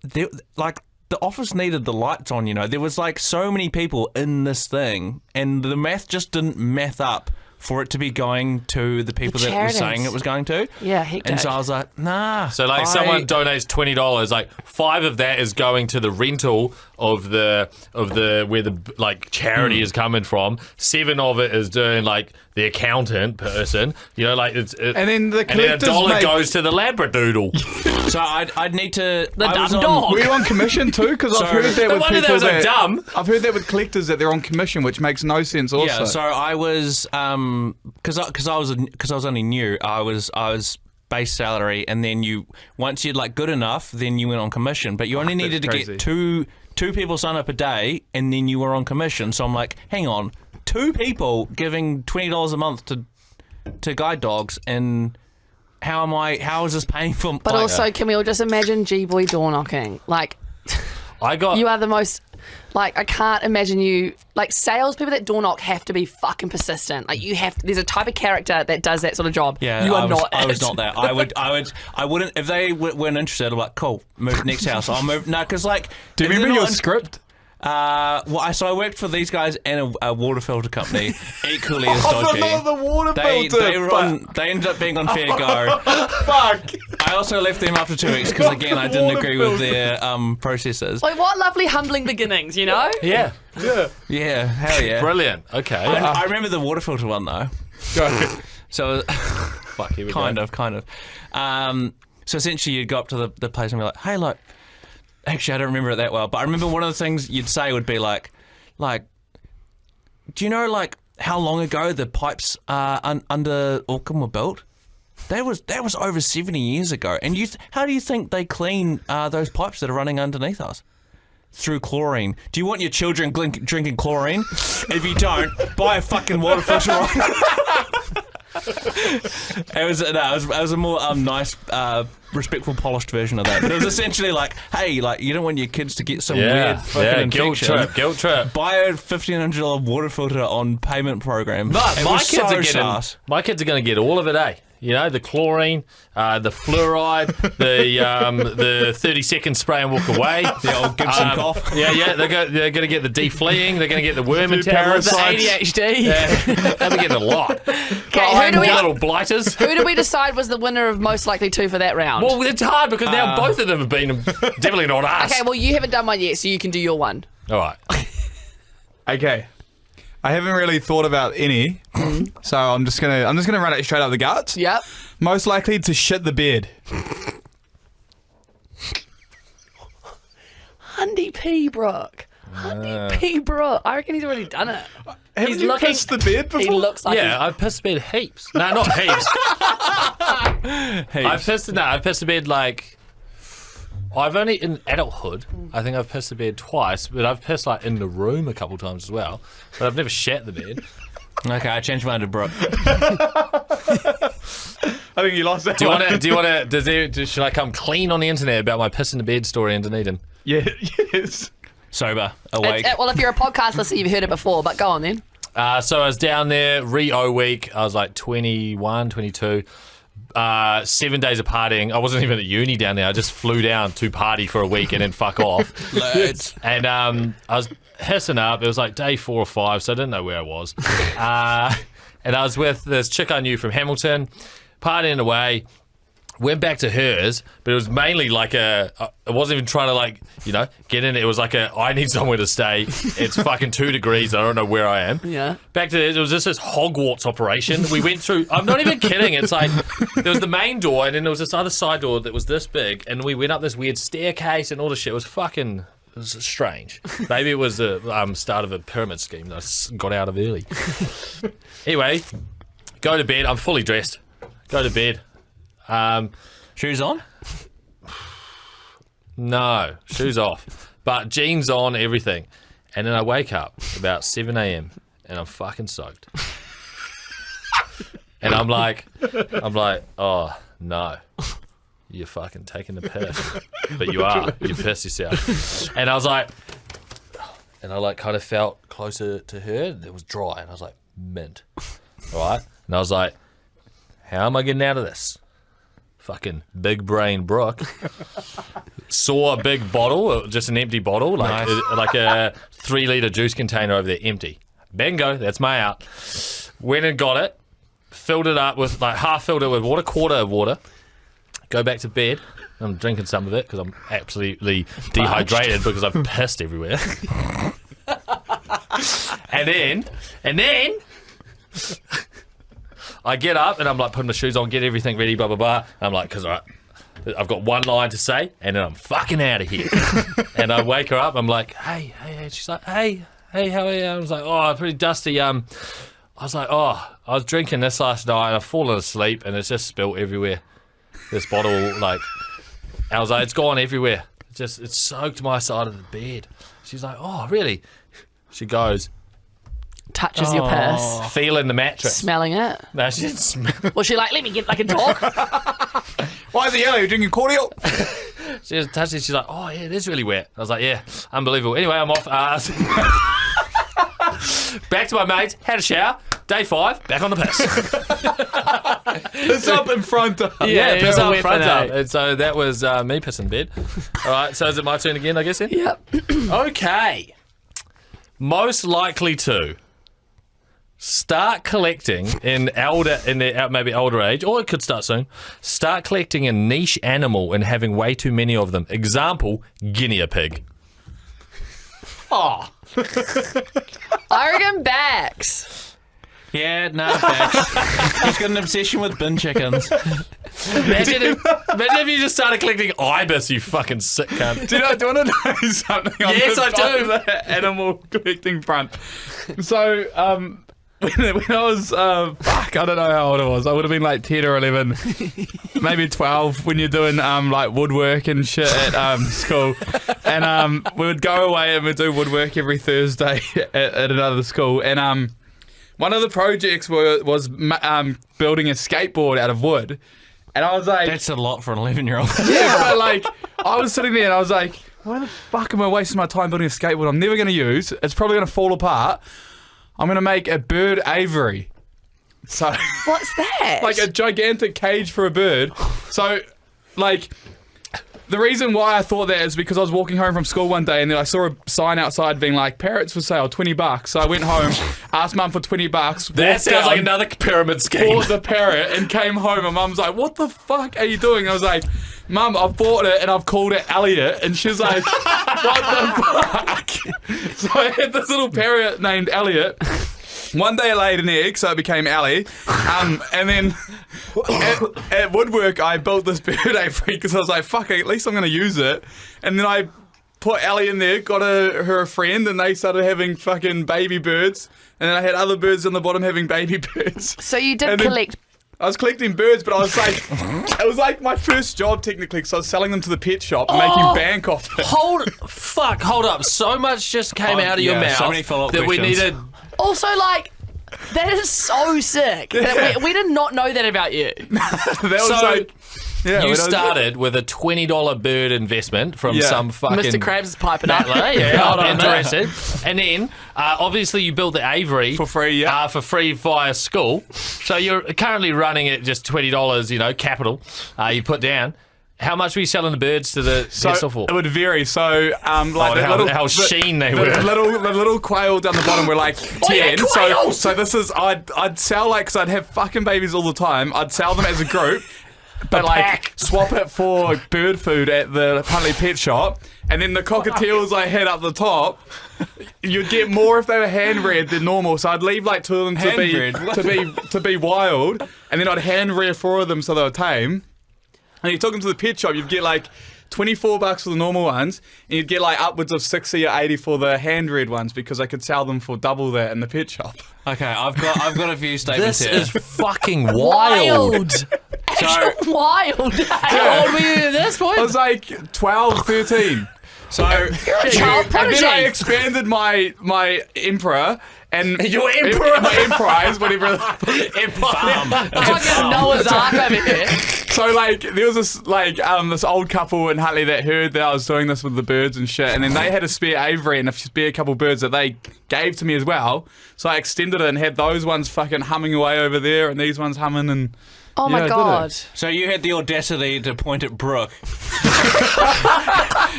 D: the office needed the lights on, there was like so many people in this thing, and the math just didn't math up for it to be going to the people that were
B: charities.
D: saying it was going to.
B: Yeah, hectic.
D: And so I was like, nah.
A: So like someone donates $20, like 5 of that is going to the rental of the where the like charity is coming from. 7 of it is doing like the accountant person, and
C: then the
A: and then
C: collectors
A: $1
C: make-
A: goes to the Labradoodle.
D: So I'd need to.
B: The
D: I was
B: dumb
D: on-
B: dog.
C: Were you on commission too? Because I've heard that
A: No
C: with
A: wonder
C: people
A: those are dumb.
C: I've heard that with collectors that they're on commission, which makes no sense. Also,
D: Yeah, so I was because I was only new. I was base salary, and then once you'd like good enough, then you went on commission. But you only needed to
C: crazy.
D: get two people sign up a day, and then you were on commission. So I'm like, hang on, 2 people giving $20 a month to guide dogs, and how is this paying for?
B: But also, can we all just imagine G-Boy door knocking? Like,
A: I got
B: you are the most... Like, I can't imagine you... Like, salespeople that door knock have to be fucking persistent. Like, you have... There's a type of character that does that sort of job.
D: Yeah,
B: you are
D: I was
B: not
D: not that. I wouldn't if they weren't interested. I'm like, cool, move next house. I'll move. No, because like,
C: do you
D: if they're
C: remember your
D: not in-
C: script?
D: So I worked for these guys and a water filter company, equally as dodgy.
C: Not the water filter.
D: They ended up being on fair go.
C: Fuck.
D: I also left them after 2 weeks because, again, I didn't agree with their processes.
B: Like, what lovely humbling beginnings, you know?
A: Yeah.
D: Yeah, hell yeah.
A: Brilliant. Okay.
D: I remember the water filter one, though. So,
A: Fuck, here we
D: kind
A: go.
D: of. So essentially, you'd go up to the place and be like, "Hey, look." Actually, I don't remember it that well, but I remember one of the things you'd say would be like, do you know like how long ago the pipes under Auckland were built? That was over 70 years ago. And how do you think they clean those pipes that are running underneath us? Through chlorine. Do you want your children drinking chlorine? If you don't, buy a fucking water filter. It was a more nice, respectful, polished version of that. But it was essentially like, hey, like you don't want your kids to get some weird fucking infection.
A: Guilt trip.
D: Buy a $1,500 water filter on payment program.
A: No,
D: It
A: my
D: was
A: kids
D: so
A: are getting.
D: sus.
A: My kids are going to get all of it, eh? You know, the chlorine, the fluoride, the 30-second spray and walk away.
D: The old Gibson cough.
A: Yeah, they're going to get the defleeing. They're going to get the worm tablets.
B: The ADHD.
A: Yeah, they'll be getting a lot.
B: Okay, who do we
A: little blighters.
B: Who did we decide was the winner of most likely to for that round?
A: Well, it's hard because now both of them have been definitely not us.
B: Okay, well you haven't done one yet, so you can do your one.
A: All right.
C: Okay. I haven't really thought about any, so I'm just gonna run it straight up the guts.
B: Yep.
C: Most likely to shit the bed.
B: Hundy P. Brooke. Hundy P. Brooke. I reckon he's already done it.
C: Haven't you pissed the bed before?
B: He looks like
A: Yeah, I've pissed the bed heaps. No, not heaps. I've pissed the bed like. I've only in adulthood. I think I've pissed the bed twice, but I've pissed like in the room a couple times as well. But I've never shat the bed.
D: Okay, I changed mine to Brooke.
C: I think you lost that.
A: Do you want to? Should I come clean on the internet about my piss in the bed story in Dunedin?
C: Yeah. Yes.
D: Sober, awake.
B: well, if you're a podcast listener, you've heard it before, but go on then.
A: So I was down there Rio week. I was like 21, 22. 7 days of partying. I wasn't even at uni down there. I just flew down to party for a week and then fuck off.
D: Lads.
A: And I was hissing up. It was like day 4 or 5, so I didn't know where I was. And I was with this chick I knew from Hamilton, partying away. Went back to hers, but it was mainly like I wasn't even trying to like, get in. It was like I need somewhere to stay. It's fucking 2 degrees. I don't know where I am.
B: Yeah.
A: Back to it was just this Hogwarts operation. We went through, I'm not even kidding. It's like, there was the main door and then there was this other side door that was this big and we went up this weird staircase and all this shit. It was strange. Maybe it was the start of a pyramid scheme that I got out of early. Anyway, go to bed. I'm fully dressed. Go to bed.
D: Shoes on?
A: No, shoes off. But jeans on, everything. And then I wake up about 7 a.m. and I'm fucking soaked. And I'm like, oh, no. You're fucking taking the piss. But you are. You pissed yourself. And I was like, and I like kind of felt closer to her. It was dry. And I was like, mint. All right? And I was like, how am I getting out of this? Fucking big brain Brooke saw a big bottle, just an empty bottle, like like a 3-litre juice container over there, empty. Bingo, that's my out. Went and got it, filled it up with half filled it with water, quarter of water. Go back to bed. I'm drinking some of it because I'm absolutely dehydrated because I've pissed everywhere. and then. I get up and I'm like putting my shoes on, get everything ready, blah, blah, blah. And I'm like, because I've got one line to say and then I'm fucking out of here. And I wake her up. I'm like, hey. She's like, hey, how are you? I was like, oh, pretty dusty. I was like, oh, I was drinking this last night and I've fallen asleep and it's just spilt everywhere. This bottle, like, I was like, it's gone everywhere. It's soaked my side of the bed. She's like, oh, really? She goes,
B: touches your piss.
A: Feeling the mattress.
B: Smelling it.
A: No, she didn't smell.
B: Was she like, let me get like a dog?
C: Why is it yellow? You're drinking cordial?
A: She just touched it. She's like, oh, yeah, it is really wet. I was like, yeah, unbelievable. Anyway, I'm off. Back to my mates. Had a shower. Day 5. Back on the piss.
C: It's up in front of.
A: Yeah, piss
B: you're
A: up,
B: wet
A: front
B: for
A: up.
B: now.
A: And so that was me pissing bed. All right, so is it my turn again, I guess, then?
B: Yep.
A: Okay. most likely to start collecting in their maybe older age, or it could start soon. Start collecting a niche animal and having way too many of them. Example: guinea pig.
C: Oh.
B: I reckon Bax.
D: Yeah, no, facts. He's got an obsession with bin chickens.
A: Imagine if you just started collecting ibis, you fucking sick cunt.
C: Do you want to know something?
A: Yes, I do.
C: On the animal collecting front. So, when I was, I don't know how old I was. I would have been like 10 or 11, maybe 12 when you're doing like woodwork and shit at school. And we would go away and we'd do woodwork every Thursday at another school. And one of the projects was building a skateboard out of wood. And I was like...
D: That's a lot for an 11-year-old.
C: Yeah, but like, I was sitting there and I was like, why the fuck am I wasting my time building a skateboard I'm never going to use? It's probably going to fall apart. I'm going to make a bird aviary. So...
B: What's that?
C: Like a gigantic cage for a bird. So, like... The reason why I thought that is because I was walking home from school one day and then I saw a sign outside being like, parrots for sale, $20. So I went home, asked Mum for $20.
A: That sounds like another pyramid scheme.
C: Bought the parrot and came home and Mum's like, what the fuck are you doing? I was like, Mum, I've bought it and I've called it Elliot. And she's like, what the fuck? So I had this little parrot named Elliot. One day I laid an egg, so it became Allie. And then at woodwork, I built this bird aviary because I was like, fuck, at least I'm going to use it. And then I put Allie in there, got her a friend, and they started having fucking baby birds. And then I had other birds on the bottom having baby birds.
B: So you did collect...
C: I was collecting birds, but I was like, it was like my first job technically, because I was selling them to the pet shop and making bank off it.
A: Hold up. So much just came out of your mouth
D: so many follow-up
A: that
D: questions.
A: we needed...
B: Also, like, that is so sick.
C: Yeah.
B: We did not know that about you.
C: That was
A: So,
C: like... Yeah,
A: You started with a $20 bird investment from some fucking...
B: Mr. Krabs is piping up.
A: battler. Yeah, I'm interested. And then, obviously, you built the aviary
C: For free, yeah.
A: for free via school. So you're currently running at just $20, capital. You put down. How much were you selling the birds to the vessel for?
C: It would vary. So, like
A: how sheen they were.
C: The little quail down the bottom were like 10.
B: yeah, quails!
C: So this is I'd sell like because I'd have fucking babies all the time. I'd sell them as a group. But like swap it for bird food at the Huntley pet shop, and then the cockatiels I had up the top, you'd get more if they were hand reared than normal. So I'd leave like 2 of them to be wild, and then I'd hand rear 4 of them so they were tame. And you took them to the pet shop, you'd get like $24 for the normal ones, and you'd get like upwards of 60 or 80 for the hand reared ones because I could sell them for double that in the pet shop.
D: Okay, I've got a few statements
A: This
D: here.
A: is fucking wild.
B: Actual wild.
A: How old were you at this point?
C: I was like 12, 13.
D: So
B: You're a child
C: And then I
B: prodigy.
C: expanded my emperor and
A: Your emperor?
C: my emprise, whatever.
B: Fucking Noah's Ark over here.
C: So like there was this old couple in Hutley that heard that I was doing this with the birds and shit, and then they had a spare aviary and a spare couple birds that they gave to me as well. So I extended it and had those ones fucking humming away over there, and these ones humming and.
B: Oh
C: Yeah, I
B: my
C: did
B: God.
D: So you had the audacity to point at Brooke,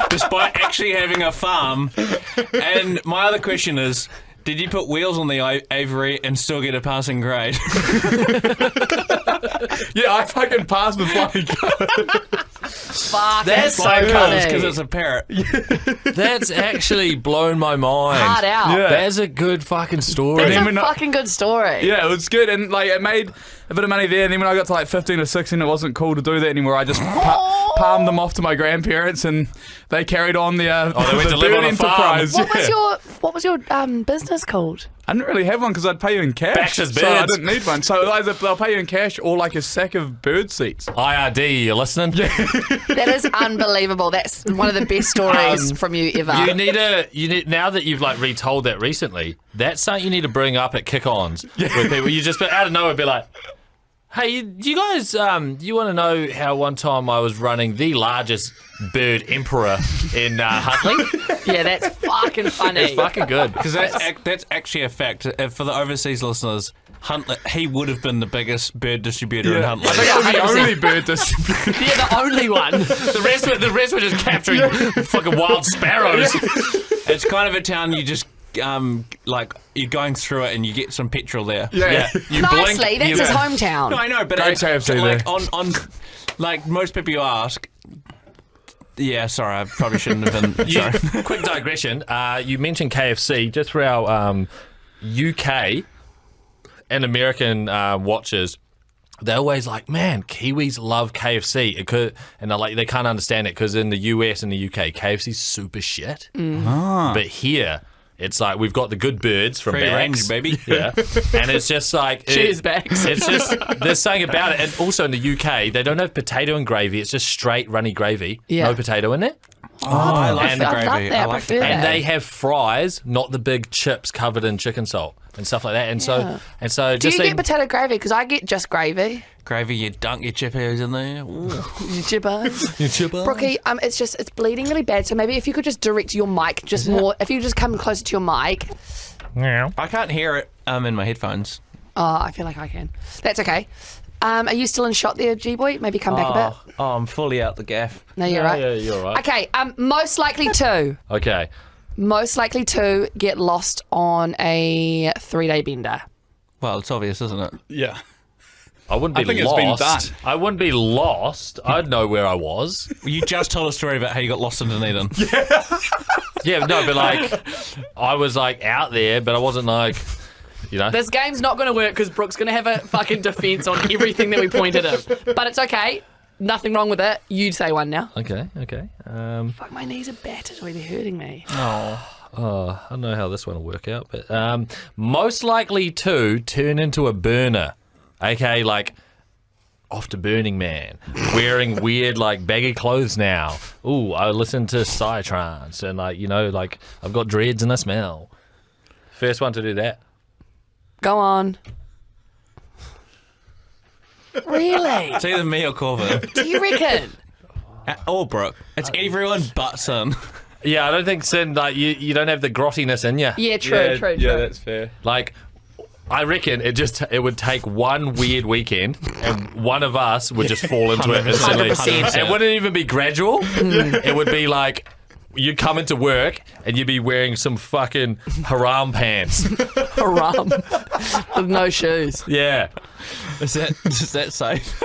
D: despite actually having a farm. And my other question is, did you put wheels on the aviary and still get a passing grade?
C: Yeah, I fucking passed with flying colours.
B: Fuck,
A: That's
B: that's so
A: so
B: funny.
D: Because it's a parrot.
A: That's actually blown my mind.
B: Hard out.
C: Yeah.
A: That's a good fucking story.
B: That's
C: then
B: a
C: we're not-
B: fucking good story.
C: Yeah, it was good, and like it made a bit of money there. And then when I got to like 15 or 16, it wasn't cool to do that anymore. I just palmed them off to my grandparents, and they carried on the
A: they went
C: the
A: to live
C: bird
A: on a farm.
C: enterprise.
B: What was your business called?
C: I didn't really have one because I'd pay you in cash,
A: Baxter's
C: so I
A: Birds.
C: didn't need one. So either they'll pay you in cash or like a sack of bird seeds.
A: IRD, you listening?
B: That is unbelievable. That's one of the best stories from you ever.
A: You need now that you've like retold that recently. That's something you need to bring up at kick-ons with people. You just out of nowhere be like, "Hey, you guys, you want to know how one time I was running the largest bird emperor in Hutley?"
B: Yeah, that's fucking funny.
A: It's fucking good.
D: Because that's actually a fact. For the overseas listeners, Huntly, he would have been the biggest bird distributor in Huntly.
C: I think I was the only bird distributor.
B: Yeah, the only one.
A: The rest were just capturing fucking wild sparrows.
D: It's kind of a town you just like you're going through it and you get some petrol there.
C: Yeah.
D: You
B: Nicely, that's
D: you-
B: his hometown.
D: No, I know, but
C: Great
D: it's
C: KFC
D: like
C: there.
D: on like most people you ask. Yeah, sorry, I probably shouldn't have been. Sorry.
A: Quick digression. You mentioned KFC just for our UK and American watchers. They're always like, man, Kiwis love KFC. And they're like, they can't understand it because in the US and the UK, KFC's super shit. But here, it's like we've got the good birds from
D: Free
A: Bags.
D: range, baby.
A: Yeah, and it's just like
B: Cheers, Bags.
A: It's just there's something about it. And also in the UK, they don't have potato and gravy. It's just straight runny gravy,
B: Yeah.
A: no potato in it.
D: I like
A: And-
D: the
B: I love
D: gravy.
B: that.
D: I
B: I
D: like
B: prefer
D: the
B: that.
A: And they have fries, not the big chips covered in chicken salt and stuff like that. And
B: Yeah.
A: so
B: Do
A: just
B: you get potato gravy? Because I get just gravy.
D: gravy. You dunk your chippos in there. Ooh.
B: Jibbers. Brookie, it's bleeding really bad. So maybe if you could just direct your mic just more. If you just come closer to your mic.
D: I can't hear it in my headphones.
B: Oh, I feel like I can. That's okay. Are you still in shot there, G-boy? Maybe come back a bit.
D: Oh, I'm fully out the gaff.
B: No, you're right.
A: Yeah, you're right.
B: Okay. Most likely to.
A: Okay.
B: Most likely to get lost on a 3-day bender.
D: Well, it's obvious, isn't it?
C: Yeah.
A: I wouldn't be
C: I think
A: lost.
C: it's been done.
A: I wouldn't be lost. I'd know where I was.
D: You just told a story about how you got lost in Dunedin.
A: Yeah, no, but like, I was like out there, but I wasn't like, you know.
B: This game's not going to work because Brooke's going to have a fucking defence on everything that we pointed at him. But it's okay. Nothing wrong with it. You say one now.
A: Okay.
B: Fuck, my knees are battered. They're hurting me.
A: I don't know how this one will work out, but most likely to turn into a burner, aka like off to Burning Man, wearing weird like baggy clothes now. Ooh, I listen to Psytrance and like like I've got dreads and I smell. First one to do that.
B: Go on. Really?
D: It's either me or Corvin.
B: Do you reckon?
D: Or Brooke. It's everyone but Sin.
A: Yeah, I don't think Sin like you don't have the grottiness in you.
B: Yeah, true.
C: Yeah, that's fair.
A: Like, I reckon it would take one weird weekend and one of us would just fall into it instantly.
B: 100%.
A: It wouldn't even be gradual. It would be like you'd come into work and you'd be wearing some fucking haram pants.
B: Haram. With no shoes.
A: Yeah.
D: Is that safe?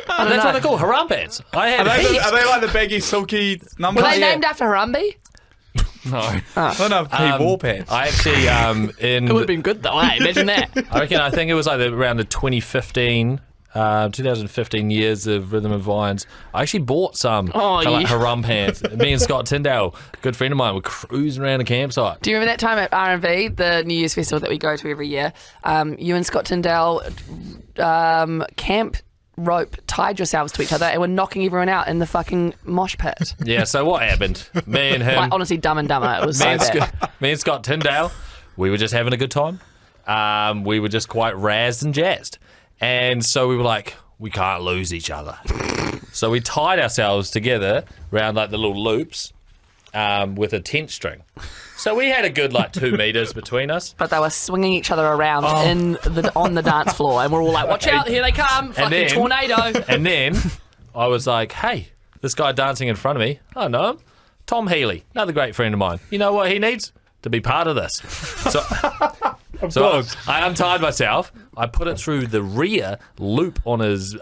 A: That's what they're called, haram pants. I had heaps.
C: Are they like the baggy, silky numbers?
B: Were they named after Harambe?
D: No.
C: No, no, P war pants.
A: I actually
B: It would have been good though, eh? Imagine that.
A: I think it was like around the 2015 years of Rhythm and Vines. I actually bought some
B: Oh,
A: like
B: yeah.
A: haram pants. Me and Scott Tyndale, a good friend of mine, were cruising around a campsite.
B: Do you remember that time at R&V, the New Year's festival that we go to every year? You and Scott Tyndale camp rope tied yourselves to each other and were knocking everyone out in the fucking mosh pit.
A: Yeah, so what happened? Me and him,
B: Like, honestly, Dumb and Dumber. It was
A: me,
B: so
A: and
B: bad.
A: me and Scott Tyndale, we were just having a good time. We were just quite razzed and jazzed. And so we were like, we can't lose each other. So we tied ourselves together around like the little loops with a tent string. So we had a good like 2 meters between us.
B: But they were swinging each other around on the dance floor, and we're all like, "Watch out! Here they come! Fucking
A: then-
B: tornado!"
A: And then I was like, hey, this guy dancing in front of me, I know him. Tom Healy, another great friend of mine. You know what he needs? To be part of this. So I untied myself. I put it through the rear loop on his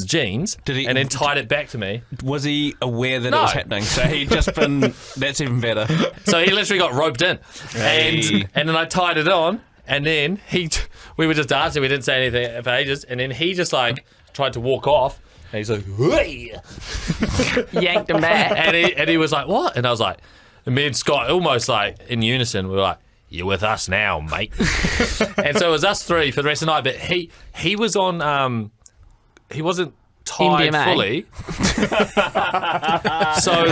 A: jeans and then tied it back to me.
D: Was he aware that
A: No.
D: it was happening? So he'd just been. That's even better.
A: So he literally got roped in.
D: Hey.
A: And then I tied it on. And then we were just dancing. We didn't say anything for ages. And then he just like tried to walk off. And he's like, "Hey."
B: Yanked him back.
A: and he was like, what? And I was like, and me and Scott almost like in unison, we were like, you're with us now, mate. And so it was us three for the rest of the night. But he was on, he wasn't tied
B: MDMA.
A: fully. So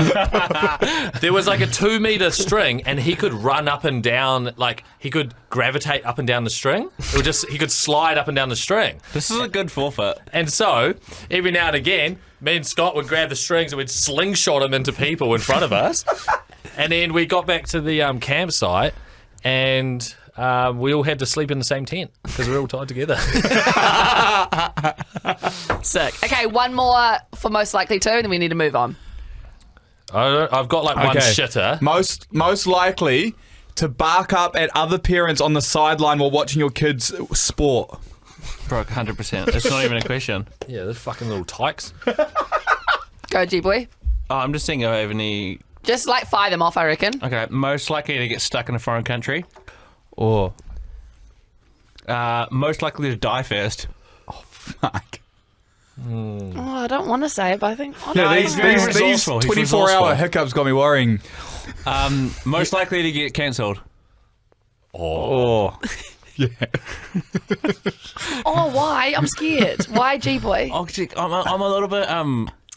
A: there was like a 2 meter string and he could run up and down, like he could gravitate up and down the string. It would just, he could slide up and down the string.
D: This is a good forfeit.
A: And so, every now and again, me and Scott would grab the strings and we'd slingshot them into people in front of us. And then we got back to the campsite and we all had to sleep in the same tent because we were all tied together.
B: Sick. Okay, one more for most likely to, and then we need to move on.
A: I've got like one shitter.
C: Most likely to bark up at other parents on the sideline while watching your kids sport.
D: Broke 100%. It's not even a question.
A: Yeah, those fucking little tykes.
B: Go, G-boy.
D: Oh, I'm just thinking if I have any...
B: Just like fire them off, I reckon.
D: Okay, most likely to get stuck in a foreign country.
C: Or
D: Most likely to die first.
C: fuck.
B: Oh, I don't want to say it, but I think... Oh,
C: Yeah,
B: no,
C: these
D: very
C: these
D: resourceful. He's
C: 24-hour
D: resourceful.
C: hiccups got me worrying.
D: Most likely to get cancelled.
C: Oh. Yeah.
B: Oh, why? I'm scared. Why, G-boy?
D: Oh, I'm a little bit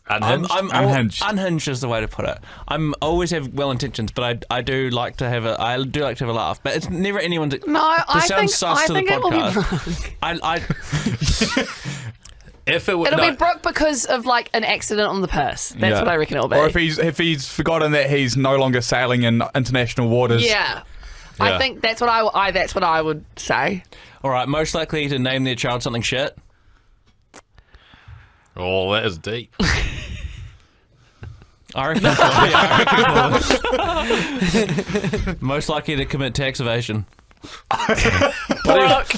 A: Unhinged?
D: I'm
C: Unhinged.
D: unhinged is the way to put it. I'm always have well intentions, but I do like to have a laugh. But it's never anyone's.
B: No, I
D: this
B: think,
D: sounds sus
B: I
D: to
B: think
D: the
B: it will be
D: podcast.
B: Brooke.
A: If it were,
B: It'll
A: no,
B: be Brooke because of like an accident on the purse. That's
C: Yeah.
B: what I reckon it'll be.
C: Or if he's forgotten that he's no longer sailing in international waters.
B: Yeah.
A: Yeah.
B: I think that's what that's what I would say.
D: All right, most likely to name their child something shit.
A: Oh, that is deep.
D: I reckon. Most likely to commit tax evasion.
B: Brooke.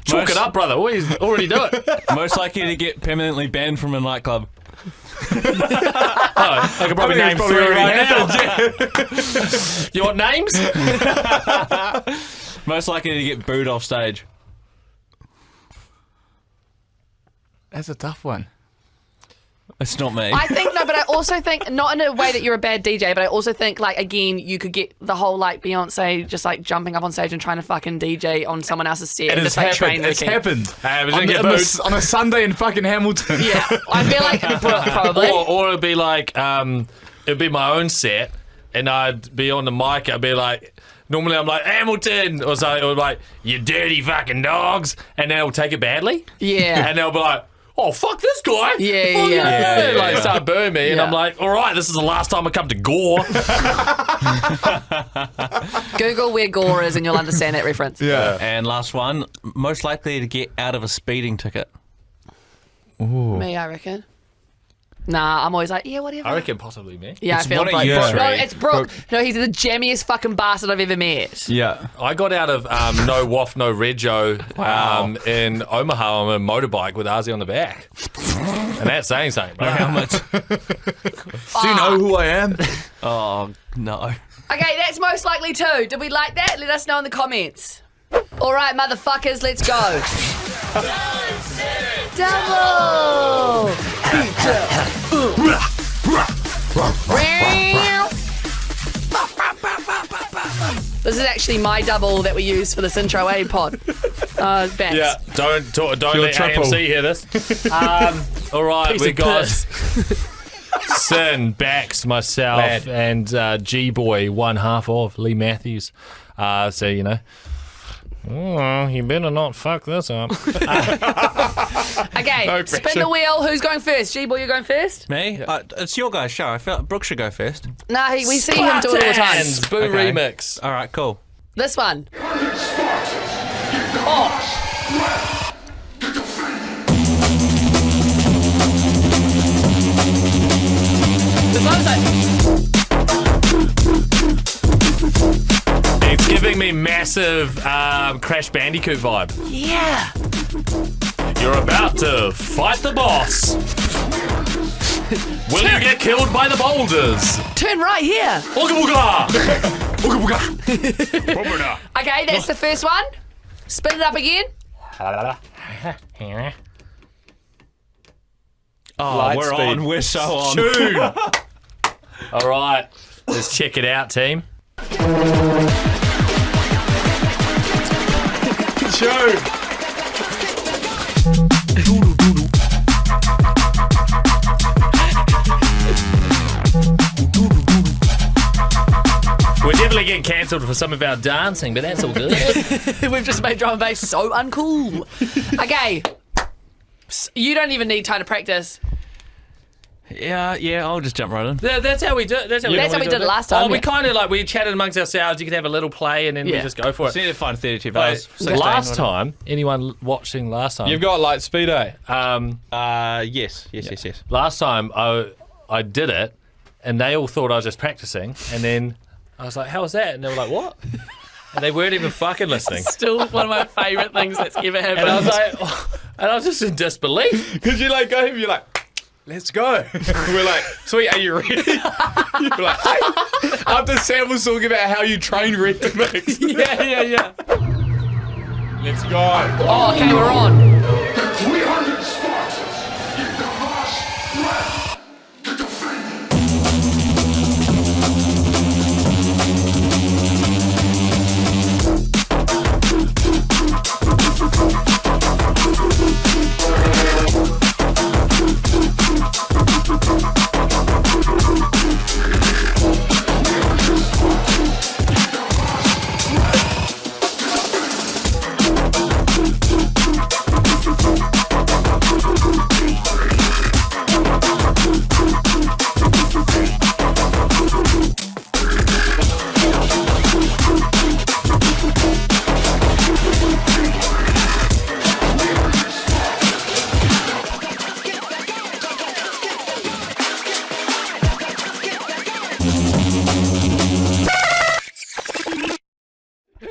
A: Chalk it up, brother. Already do it.
D: Most likely to get permanently banned from a nightclub.
A: I could probably name
C: probably
A: three
C: already
A: right now. You want names?
D: Most likely to get booed off stage.
C: That's a tough one.
D: It's not me.
B: I think no, but I also think not in a way that you're a bad DJ, but I also think like again you could get the whole like Beyonce just like jumping up on stage and trying to fucking DJ on someone else's set
C: It
B: and
C: has
B: just like
C: happened.
B: train
C: It's
B: wrecking.
C: happened.
A: Hey, we're
C: On,
A: gonna get
C: on
A: booed.
C: on a Sunday in fucking Hamilton.
B: Yeah, I feel like Brooke probably.
A: Or it'd be like, it'd be my own set, and I'd be on the mic. I'd be like, normally I'm like Hamilton, or something, or like you dirty fucking dogs, and they'll take it badly.
B: Yeah.
A: And they'll be like, oh, fuck this guy.
B: Yeah,
A: Oh,
B: yeah.
A: Like, start booing me. And
B: Yeah.
A: I'm like, all right, this is the last time I come to Gore.
B: Google where Gore is and you'll understand that reference.
C: Yeah.
D: And last one, most likely to get out of a speeding ticket.
B: Me, I reckon. Nah, I'm always like, yeah, whatever.
A: I reckon possibly me.
B: Yeah,
D: It's
B: I feel
D: one of
B: like
D: you
B: Brooke.
D: three.
B: No, it's Brooke. No, he's the jammiest fucking bastard I've ever met.
C: Yeah.
A: I got out of No Waff, No Rego
D: Wow.
A: in Omaha on a motorbike with Ozzy on the back. And that's saying something, bro.
D: How much?
C: Do you know who I am?
D: Oh, no.
B: Okay, that's most likely too. Did we like that? Let us know in the comments. All right, motherfuckers, let's go. Double. This is actually my double that we use for this intro, pod. Bats.
A: Yeah, don't
C: Your
A: let
C: triple.
A: AMC hear this. All right,
B: Piece
A: we
B: of
A: got
B: piss.
A: Sin, Bax, myself,
C: Lad.
A: and G-Boy, one half of Lee Matthews. So, you know, oh, you better not fuck this up.
B: Okay,
C: No
B: spin
C: pressure.
B: the wheel. Who's going first? G-Boy, you're going first?
D: Me? It's your guys' show. I feel like Brooke should go first.
B: Nah, we see him do it all the time.
A: Spartans, Boo
D: Okay.
A: remix.
D: All right, cool.
B: This one. The bozo.
A: It's giving me massive Crash Bandicoot vibe.
B: Yeah.
A: You're about to fight the boss. Will you get killed by the boulders?
B: Turn right here.
A: Ooga booga! Ooga booga!
B: Okay, that's the first one. Spin it up again.
D: Oh,
C: Light
D: we're
C: speed.
D: on. We're so on.
A: Tune! All right, let's check it out, team.
C: Shoot.
A: We're definitely getting cancelled for some of our dancing, but that's all good.
B: We've just made drum and bass so uncool. Okay. You don't even need time to practice.
D: Yeah, I'll just jump right in.
A: That's how we do it. That's how we
B: did it last time,
A: Oh, we
B: yeah.
A: kind of like, we chatted amongst ourselves. You could have a little play and then we
B: Yeah.
A: just go for
D: Just
A: it.
D: need to find 32
A: But
D: bars. 16,
A: last
D: whatever.
A: time, anyone watching last time,
C: You've got light speed, eh?
D: Yes.
A: last time I did it and they all thought I was just practicing and then I was like, how was that? And they were like, what? And they weren't even fucking listening.
B: Still one of my favourite things that's ever happened.
A: And I was like, and I was just in disbelief.
C: Because you like go home, you're like, let's go. We're like, sweet, are you ready? You're like, hey. After Sam was talking about how you train Red to Mix.
A: Yeah.
C: Let's go.
B: Oh, okay, we're on.
F: 300 Spartans give the last breath to defend.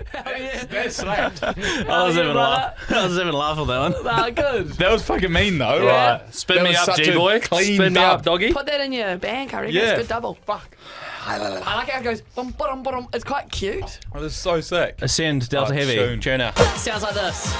C: That slapped.
D: I was having a laugh. I was having a laugh on that one.
B: Ah, good.
C: That was fucking mean though.
A: Right. Spin
C: That
A: me
C: was
A: up,
C: such a
A: G-boy.
C: clean
A: Spin me
C: dub.
A: up, doggy.
B: Put that in your bank, I reckon.
C: Yeah.
B: It's a good double.
C: Fuck.
B: I like how it goes, bum, bum, bum. It's quite cute.
C: Oh, this is so sick.
D: Ascend, Delta
C: Oh,
D: Heavy,
C: tune.
D: tuner.
B: Sounds like this.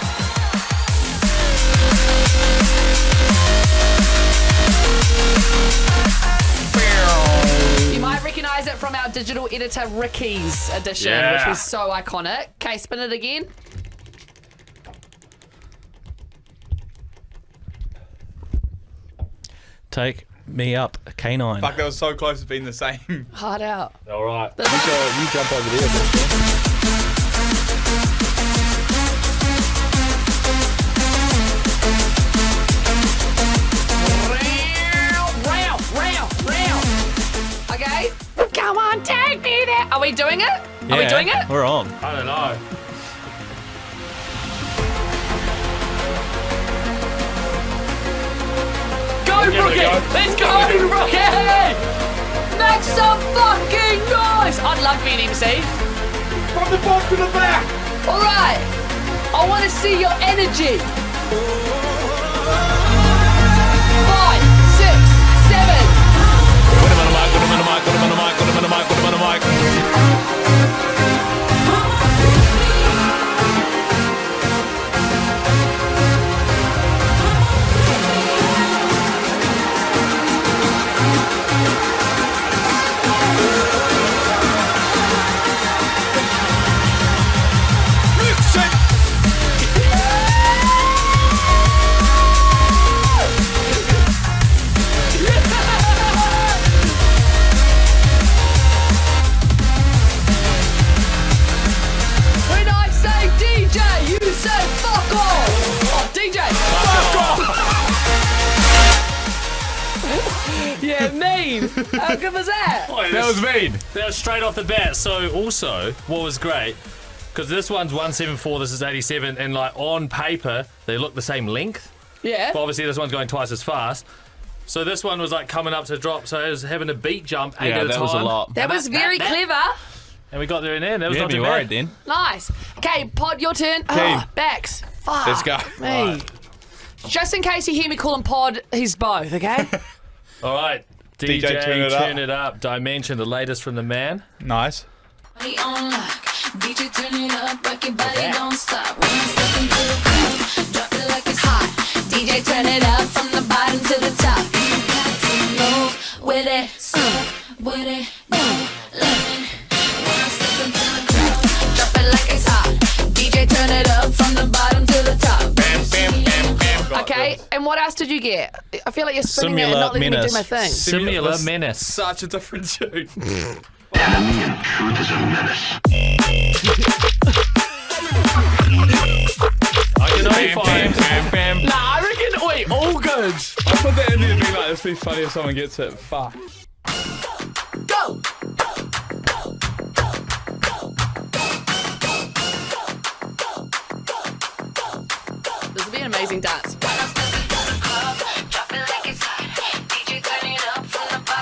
B: You might recognise it from our digital editor Ricky's edition,
A: Yeah.
B: which was so iconic. Okay, spin it again.
D: Take me up, K9.
C: Fuck, that was so close to being the same.
B: Hard out.
A: All right.
C: You jump over there.
B: Round. Okay. Come on, take me there. Are we doing it? Are we doing it?
D: We're on.
A: I don't know.
B: Go,
A: we
B: Brookie!
A: go.
B: Let's go, Brookie! Make some fucking noise! I'd love to be an MC.
C: From the front to the back.
B: All right. I want to see your energy. 5, 6, 7.
A: Put him on the mic, put him on the mic, put him on the mic, put him on the mic, put him on the mic.
B: When I say DJ, you say fuck off. Oh, DJ, fuck off. Yeah, mean. How good was that?
C: That was mean.
A: That was straight off the bat. So also, what was great, because this one's 174, this is 87, and like on paper, they look the same length.
B: Yeah.
A: But obviously this one's going twice as fast. So this one was like coming up to drop, so it was having a beat jump 8
D: Yeah,
A: at a
D: that
A: time.
D: was a lot.
B: That was very clever.
A: And we got there in the end. That was
D: Yeah,
A: not
D: be
A: too
D: worried
A: bad.
D: then.
B: Nice. Okay, Pod, your turn. Oh, Bax. Fuck.
C: Let's go.
B: Me. Just in case you hear me call him Pod, he's both, okay?
A: All right.
C: DJ,
A: turn it up. Dimension, the latest from the man.
C: Nice.
G: Body on lock. DJ turn it up, rock your body, don't stop. When I step into the club, drop it like it's hot. DJ turn it up from the bottom to the top. You got to move with it, with it, loving. When I step into the club, drop it like it's hot. DJ turn it up from the bottom to the top.
C: Bam, bam, bam, bam.
B: Okay, and what else did you get? I feel like you're spinning it and
D: Similar
B: not letting me do
D: menace.
B: my thing.
A: Similar menace.
C: Such a different tune.
F: Enemy in truth is a menace.
A: I can only find.
C: Bam, bam.
B: Nah, I reckon, wait, all good.
C: I put that in there and be like, this would be funny if someone gets it. Fuck.
B: Go! This will be an amazing dance.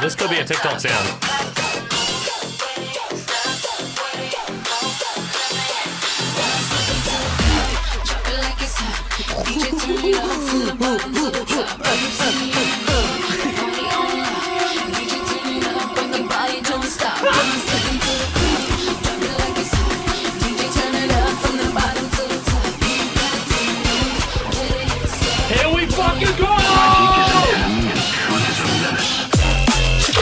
A: This could be a TikTok sound.
G: turn it up from the bottom to the top. Party on, DJ turn it up, when the body don't stop. When I'm stepping to the crowd, drop it like it's hot. DJ turn it up from the bottom to the top.
A: Here we fucking go!
F: Truth is a menace.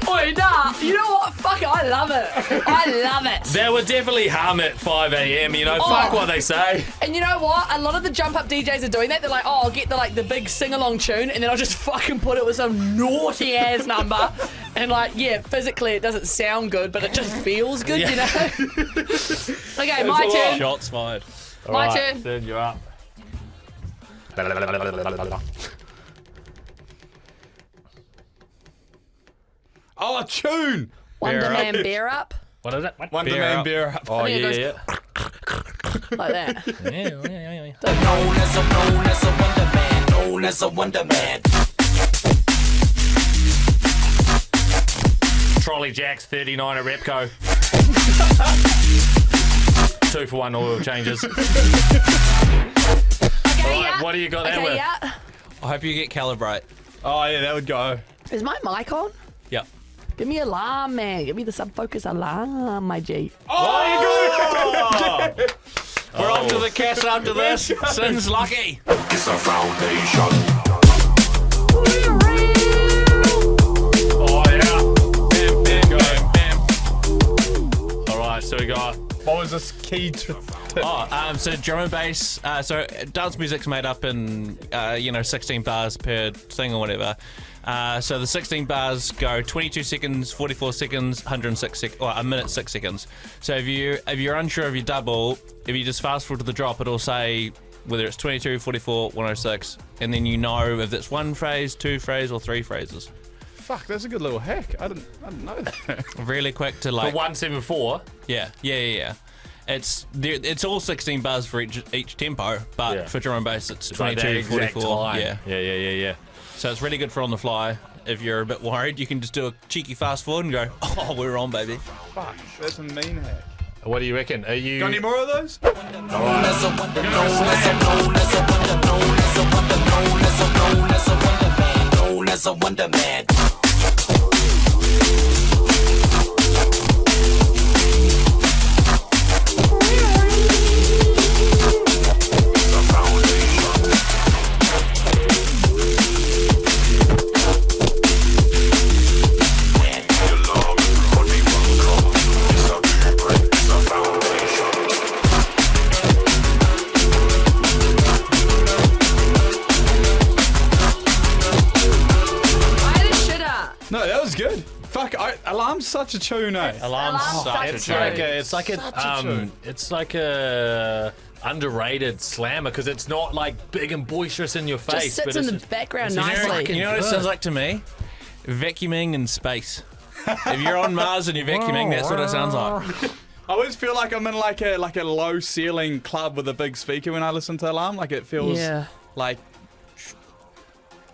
B: Oi, nah, you know what? Fuck it, I love it. I love it.
A: There were definitely hum at 5 a.m. You know, fuck what they say.
B: And you know what? A lot of the jump up DJs are doing that. They're like, oh, I'll get the big sing along tune, and then I'll just fucking put it with some naughty ass number. And like, yeah, physically it doesn't sound good, but it just feels good, you know. Okay, my turn.
D: Shots fired.
B: My
A: All
B: turn.
A: Then you're up.
C: Oh, a tune.
B: Wonder
D: Bear
B: Man
C: up.
B: Bear Up.
A: What is it? What?
C: Wonder
D: Bear
C: Man
D: up.
C: Bear Up.
A: Oh,
B: think it
A: yeah,
B: goes-
A: yeah.
B: Like that.
E: Known as a wonder man, known as a wonder man.
A: Trolley Jacks 39 at Repco. 2 for 1 oil changes.
B: Okay,
A: Alright,
B: yeah.
A: what do you got there
B: Okay,
A: with?
B: yeah.
D: I hope you get calibrate.
C: Oh, yeah, that would go.
B: Is my mic on?
D: Yep.
B: Give me alarm, man. Give me the sub-focus alarm, my G.
C: Oh, you
D: We're off to the cast after this. Sin's lucky.
F: It's a foundation.
A: Oh, yeah.
D: Bam, bam, bam, bam.
A: Alright, so we got.
C: What was this key tip?
D: So drum and bass. So dance music's made up in 16 bars per thing or whatever. So the 16 bars go 22 seconds, 44 seconds, 106 seconds, or a minute 6 seconds. So if you're unsure of your double, if you just fast forward to the drop, it'll say whether it's 22, 44, 106, and then you know if it's one phrase, two phrases, or three phrases.
C: Fuck, that's a good little hack. I didn't know that.
D: Really quick to
A: For
D: like
A: 174.
D: Yeah. It's all 16 bars for each tempo, but
A: Yeah.
D: for drum and bass it's
A: It's like
D: 22,
A: that exact
D: 44.
A: time.
D: Yeah.
A: Yeah.
D: So it's really good for on the fly. If you're a bit worried, you can just do a cheeky fast forward and go, oh, we're on, baby.
C: Fuck, that's a mean hack.
A: What do you reckon? Are you.
C: Got any more of those?
E: Known as a wonder, known as a wonder, known as a wonder, known as a wonder, known as a wonder man, known as a wonder man.
B: I had a shitter.
C: No, that was good. Fuck, Alarm's such a tune, eh?
A: Alarm's
B: Alarm's
A: such a
B: such
A: tune.
B: a
A: It's like
C: Such a tune.
A: it's like a underrated slammer because it's not like big and boisterous in your face.
B: Just sits
A: but
B: in
A: it's
B: the background
A: it's
B: nicely.
D: You know what it sounds like to me? Vacuuming in space. If you're on Mars and you're vacuuming, that's what it sounds like.
C: I always feel like I'm in like a low ceiling club with a big speaker when I listen to Alarm. Like it feels
B: Yeah.
C: like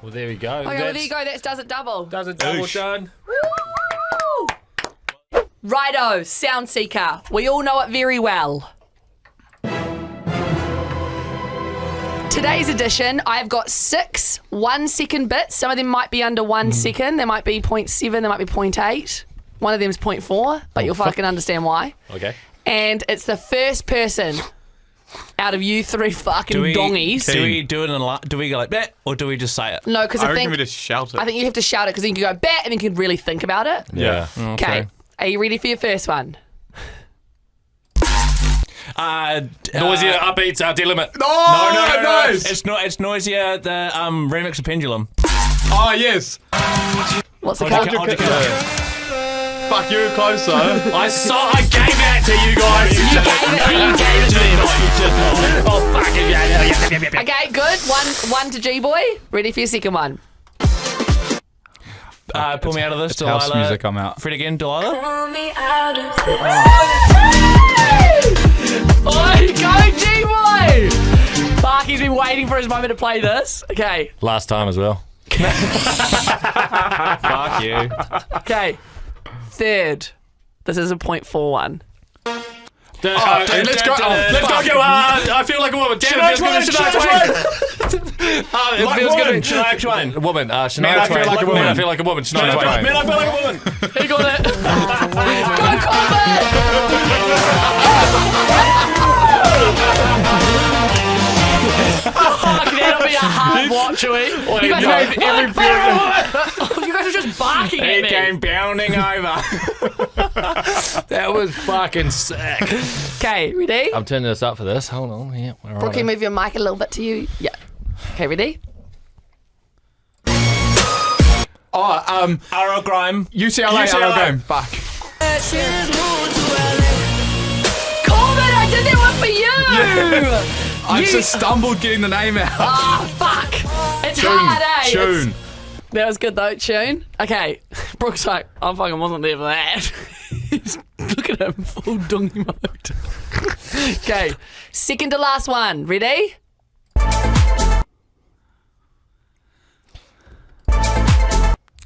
A: Well, there we go.
B: Okay, well, there you go. That does it double.
A: Does it double
C: Oosh.
A: done?
B: Righto, Sound Seeker. We all know it very well. Today's edition, I've got 6 1-second bits. Some of them might be under 1 second. There might be 0.7, there might be 0.8. One of them's 0.4, but you'll fucking understand why.
A: Okay.
B: And it's the first person out of you 3 fucking dongies.
D: Do we do it in do we go like that, or do we just say it?
B: No, because
C: I
B: I
C: reckon
B: think
C: we just shout it.
B: I think you have to shout it because then you can go bat and then you can really think about it.
A: Yeah.
B: Okay. Are you ready for your first one?
A: Noisier upbeats our limit.
C: Oh,
D: No.
C: nice.
D: It's noisier. The remix of Pendulum.
C: Oh, yes.
B: What's the
D: Hold
B: code?
D: your
C: Hold your
D: colour.
C: Fuck you, closer.
A: I gave that to you guys.
B: You gave it to me.
A: Oh fuck it. Yeah.
B: Okay, good. One to G-Boy. Ready for your second one.
D: Pull me out of this,
C: It's
D: Delilah.
C: house music. I'm out.
D: Fred again, Delilah.
B: Oi, go G-Boy! Fuck, he's been waiting for his moment to play this. Okay,
A: Last time as well.
D: Fuck you.
B: okay. Third. This is a .41.
A: Let's go. Let's go. I feel like a woman. Damn, it feels good. Shania Twain. It feels good.
D: Shania Twain.
A: Woman.
D: Man,
A: Shania
D: I
A: Twain.
D: feel like a woman.
A: Man, I feel like a woman. Shania Twain.
D: Man, I feel like a woman.
B: He got it. Go Corbin! Fuck, that'll be a hard watch, Chewie. You guys heard every You guys are just barking at
D: He
B: me.
D: came bounding over.
A: That was fucking sick.
B: Okay, ready?
A: I'm turning this up for this. Hold on. Yeah. All right.
B: Brookie, move your mic a little bit to you. Yeah. Okay, ready?
D: Arrow Grime.
C: UCLA.
D: UCLA.
C: Game. Fuck.
B: Corbin, I did that one for you!
C: I just stumbled getting the name out.
B: Ah, fuck! It's hard, eh?
C: Tune.
B: That was good though, Tune. Okay, Brooke's like, I fucking wasn't there for that. Look at him, full donkey mode. Okay, second to last one. Ready?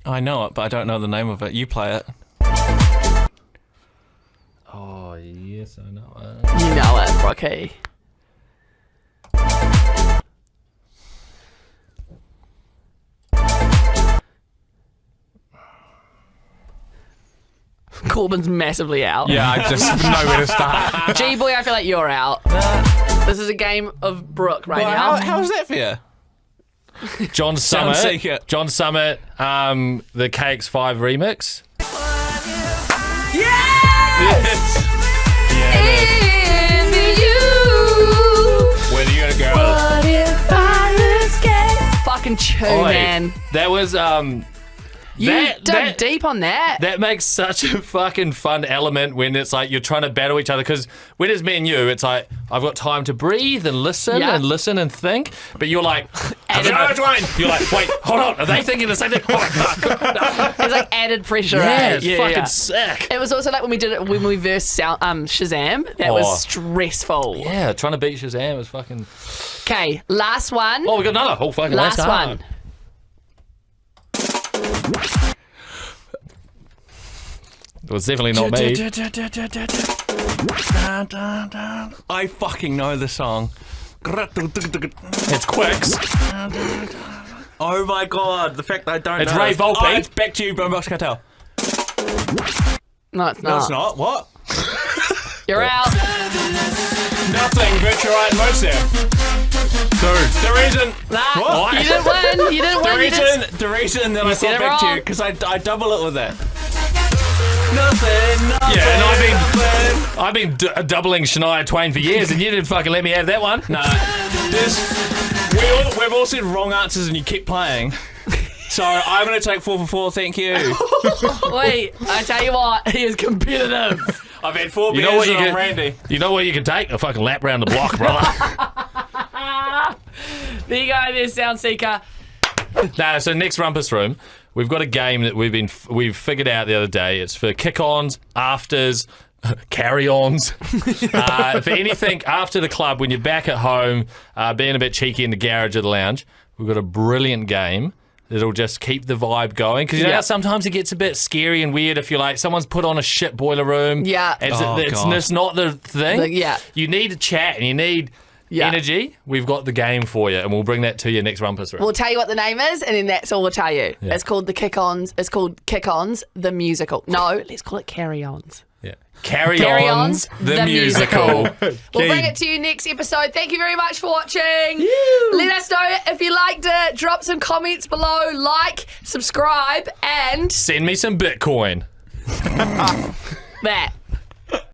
D: I know it, but I don't know the name of it. You play it.
A: Oh, yes, I know.
B: You know it, Brookie. Corbin's massively out.
C: Yeah, I just know where to start.
B: G-Boy, I feel like you're out. This is a game of Brooke right
D: Well,
B: now.
D: how is that for you?
A: John Summit.
D: Seeker.
A: John Summit. The KX5 remix.
D: Yes. Where are you gonna go?
B: What if I escape? Fucking tune,
A: Oi,
B: man.
A: That was
B: You dug deep on that.
A: That makes such a fucking fun element when it's like you're trying to battle each other, because when it's me and you, it's like I've got time to breathe and listen
B: Yeah.
A: and listen and think. But you're like,
D: Shania Twain.
A: you're like, wait, hold on, are they thinking the same thing? Oh, fuck.
B: It's like added pressure.
A: Yeah,
B: eh?
A: it's fucking sick.
B: It was also like when we did it when we versed Shazam. That
A: Oh.
B: was stressful.
A: Yeah, trying to beat Shazam was fucking.
B: Okay, last one.
A: Oh, we got another whole fucking
B: last
A: time.
B: one.
A: It was definitely not me.
D: I fucking know the song.
A: It's Quicks.
D: Oh my god, the fact that I don't
A: It's
D: know.
A: Ray
D: this.
A: Volpe.
D: Oh, it's Back to You, Boombox Cartel.
B: No, it's not.
D: No, it's not. What?
B: You're out.
D: Nothing. Virtual right most there. The reason.
B: Nah,
D: What?
B: you didn't win. You didn't
D: The
B: win. You didn't-
D: reason. The reason that I
B: said
D: thought
B: it
D: Back to You,
B: wrong.
D: because I double it with that. Nothing.
A: Yeah, and I've been doubling Shania Twain for years, and you didn't fucking let me have that one.
D: No. We've all said wrong answers, and you keep playing. So I'm going to take 4 for 4. Thank you.
B: Wait, I tell you what, he is competitive.
D: I've had 4
A: You
D: beers
A: know what you
D: and I'm
A: can,
D: Randy.
A: You know what you can take? A fucking lap round the block, brother.
B: There you go, there's Sound Seeker.
A: Nah, so next Rumpus Room, we've got a game that we've figured out the other day. It's for kick-ons, afters, carry-ons. For anything after the club, when you're back at home, being a bit cheeky in the garage or the lounge, we've got a brilliant game that'll just keep the vibe going. Because you know how sometimes it gets a bit scary and weird if you're like, someone's put on a shit boiler room.
B: Yeah.
A: It's not the thing.
B: Yeah.
A: You need to chat and you need energy. We've got the game for you, and we'll bring that to you next Rumpus Room.
B: We'll tell you what the name is, and then that's all we'll tell you.
A: Yeah.
B: It's called the Kick-Ons. It's called Kick-Ons, the musical. No, let's call it Carry-Ons.
A: Yeah. Carry
B: Carry-Ons,
A: the musical.
B: We'll bring it to you next episode. Thank you very much for watching. Let us know if you liked it. Drop some comments below. Like, subscribe, and
A: Send me some Bitcoin.
B: that.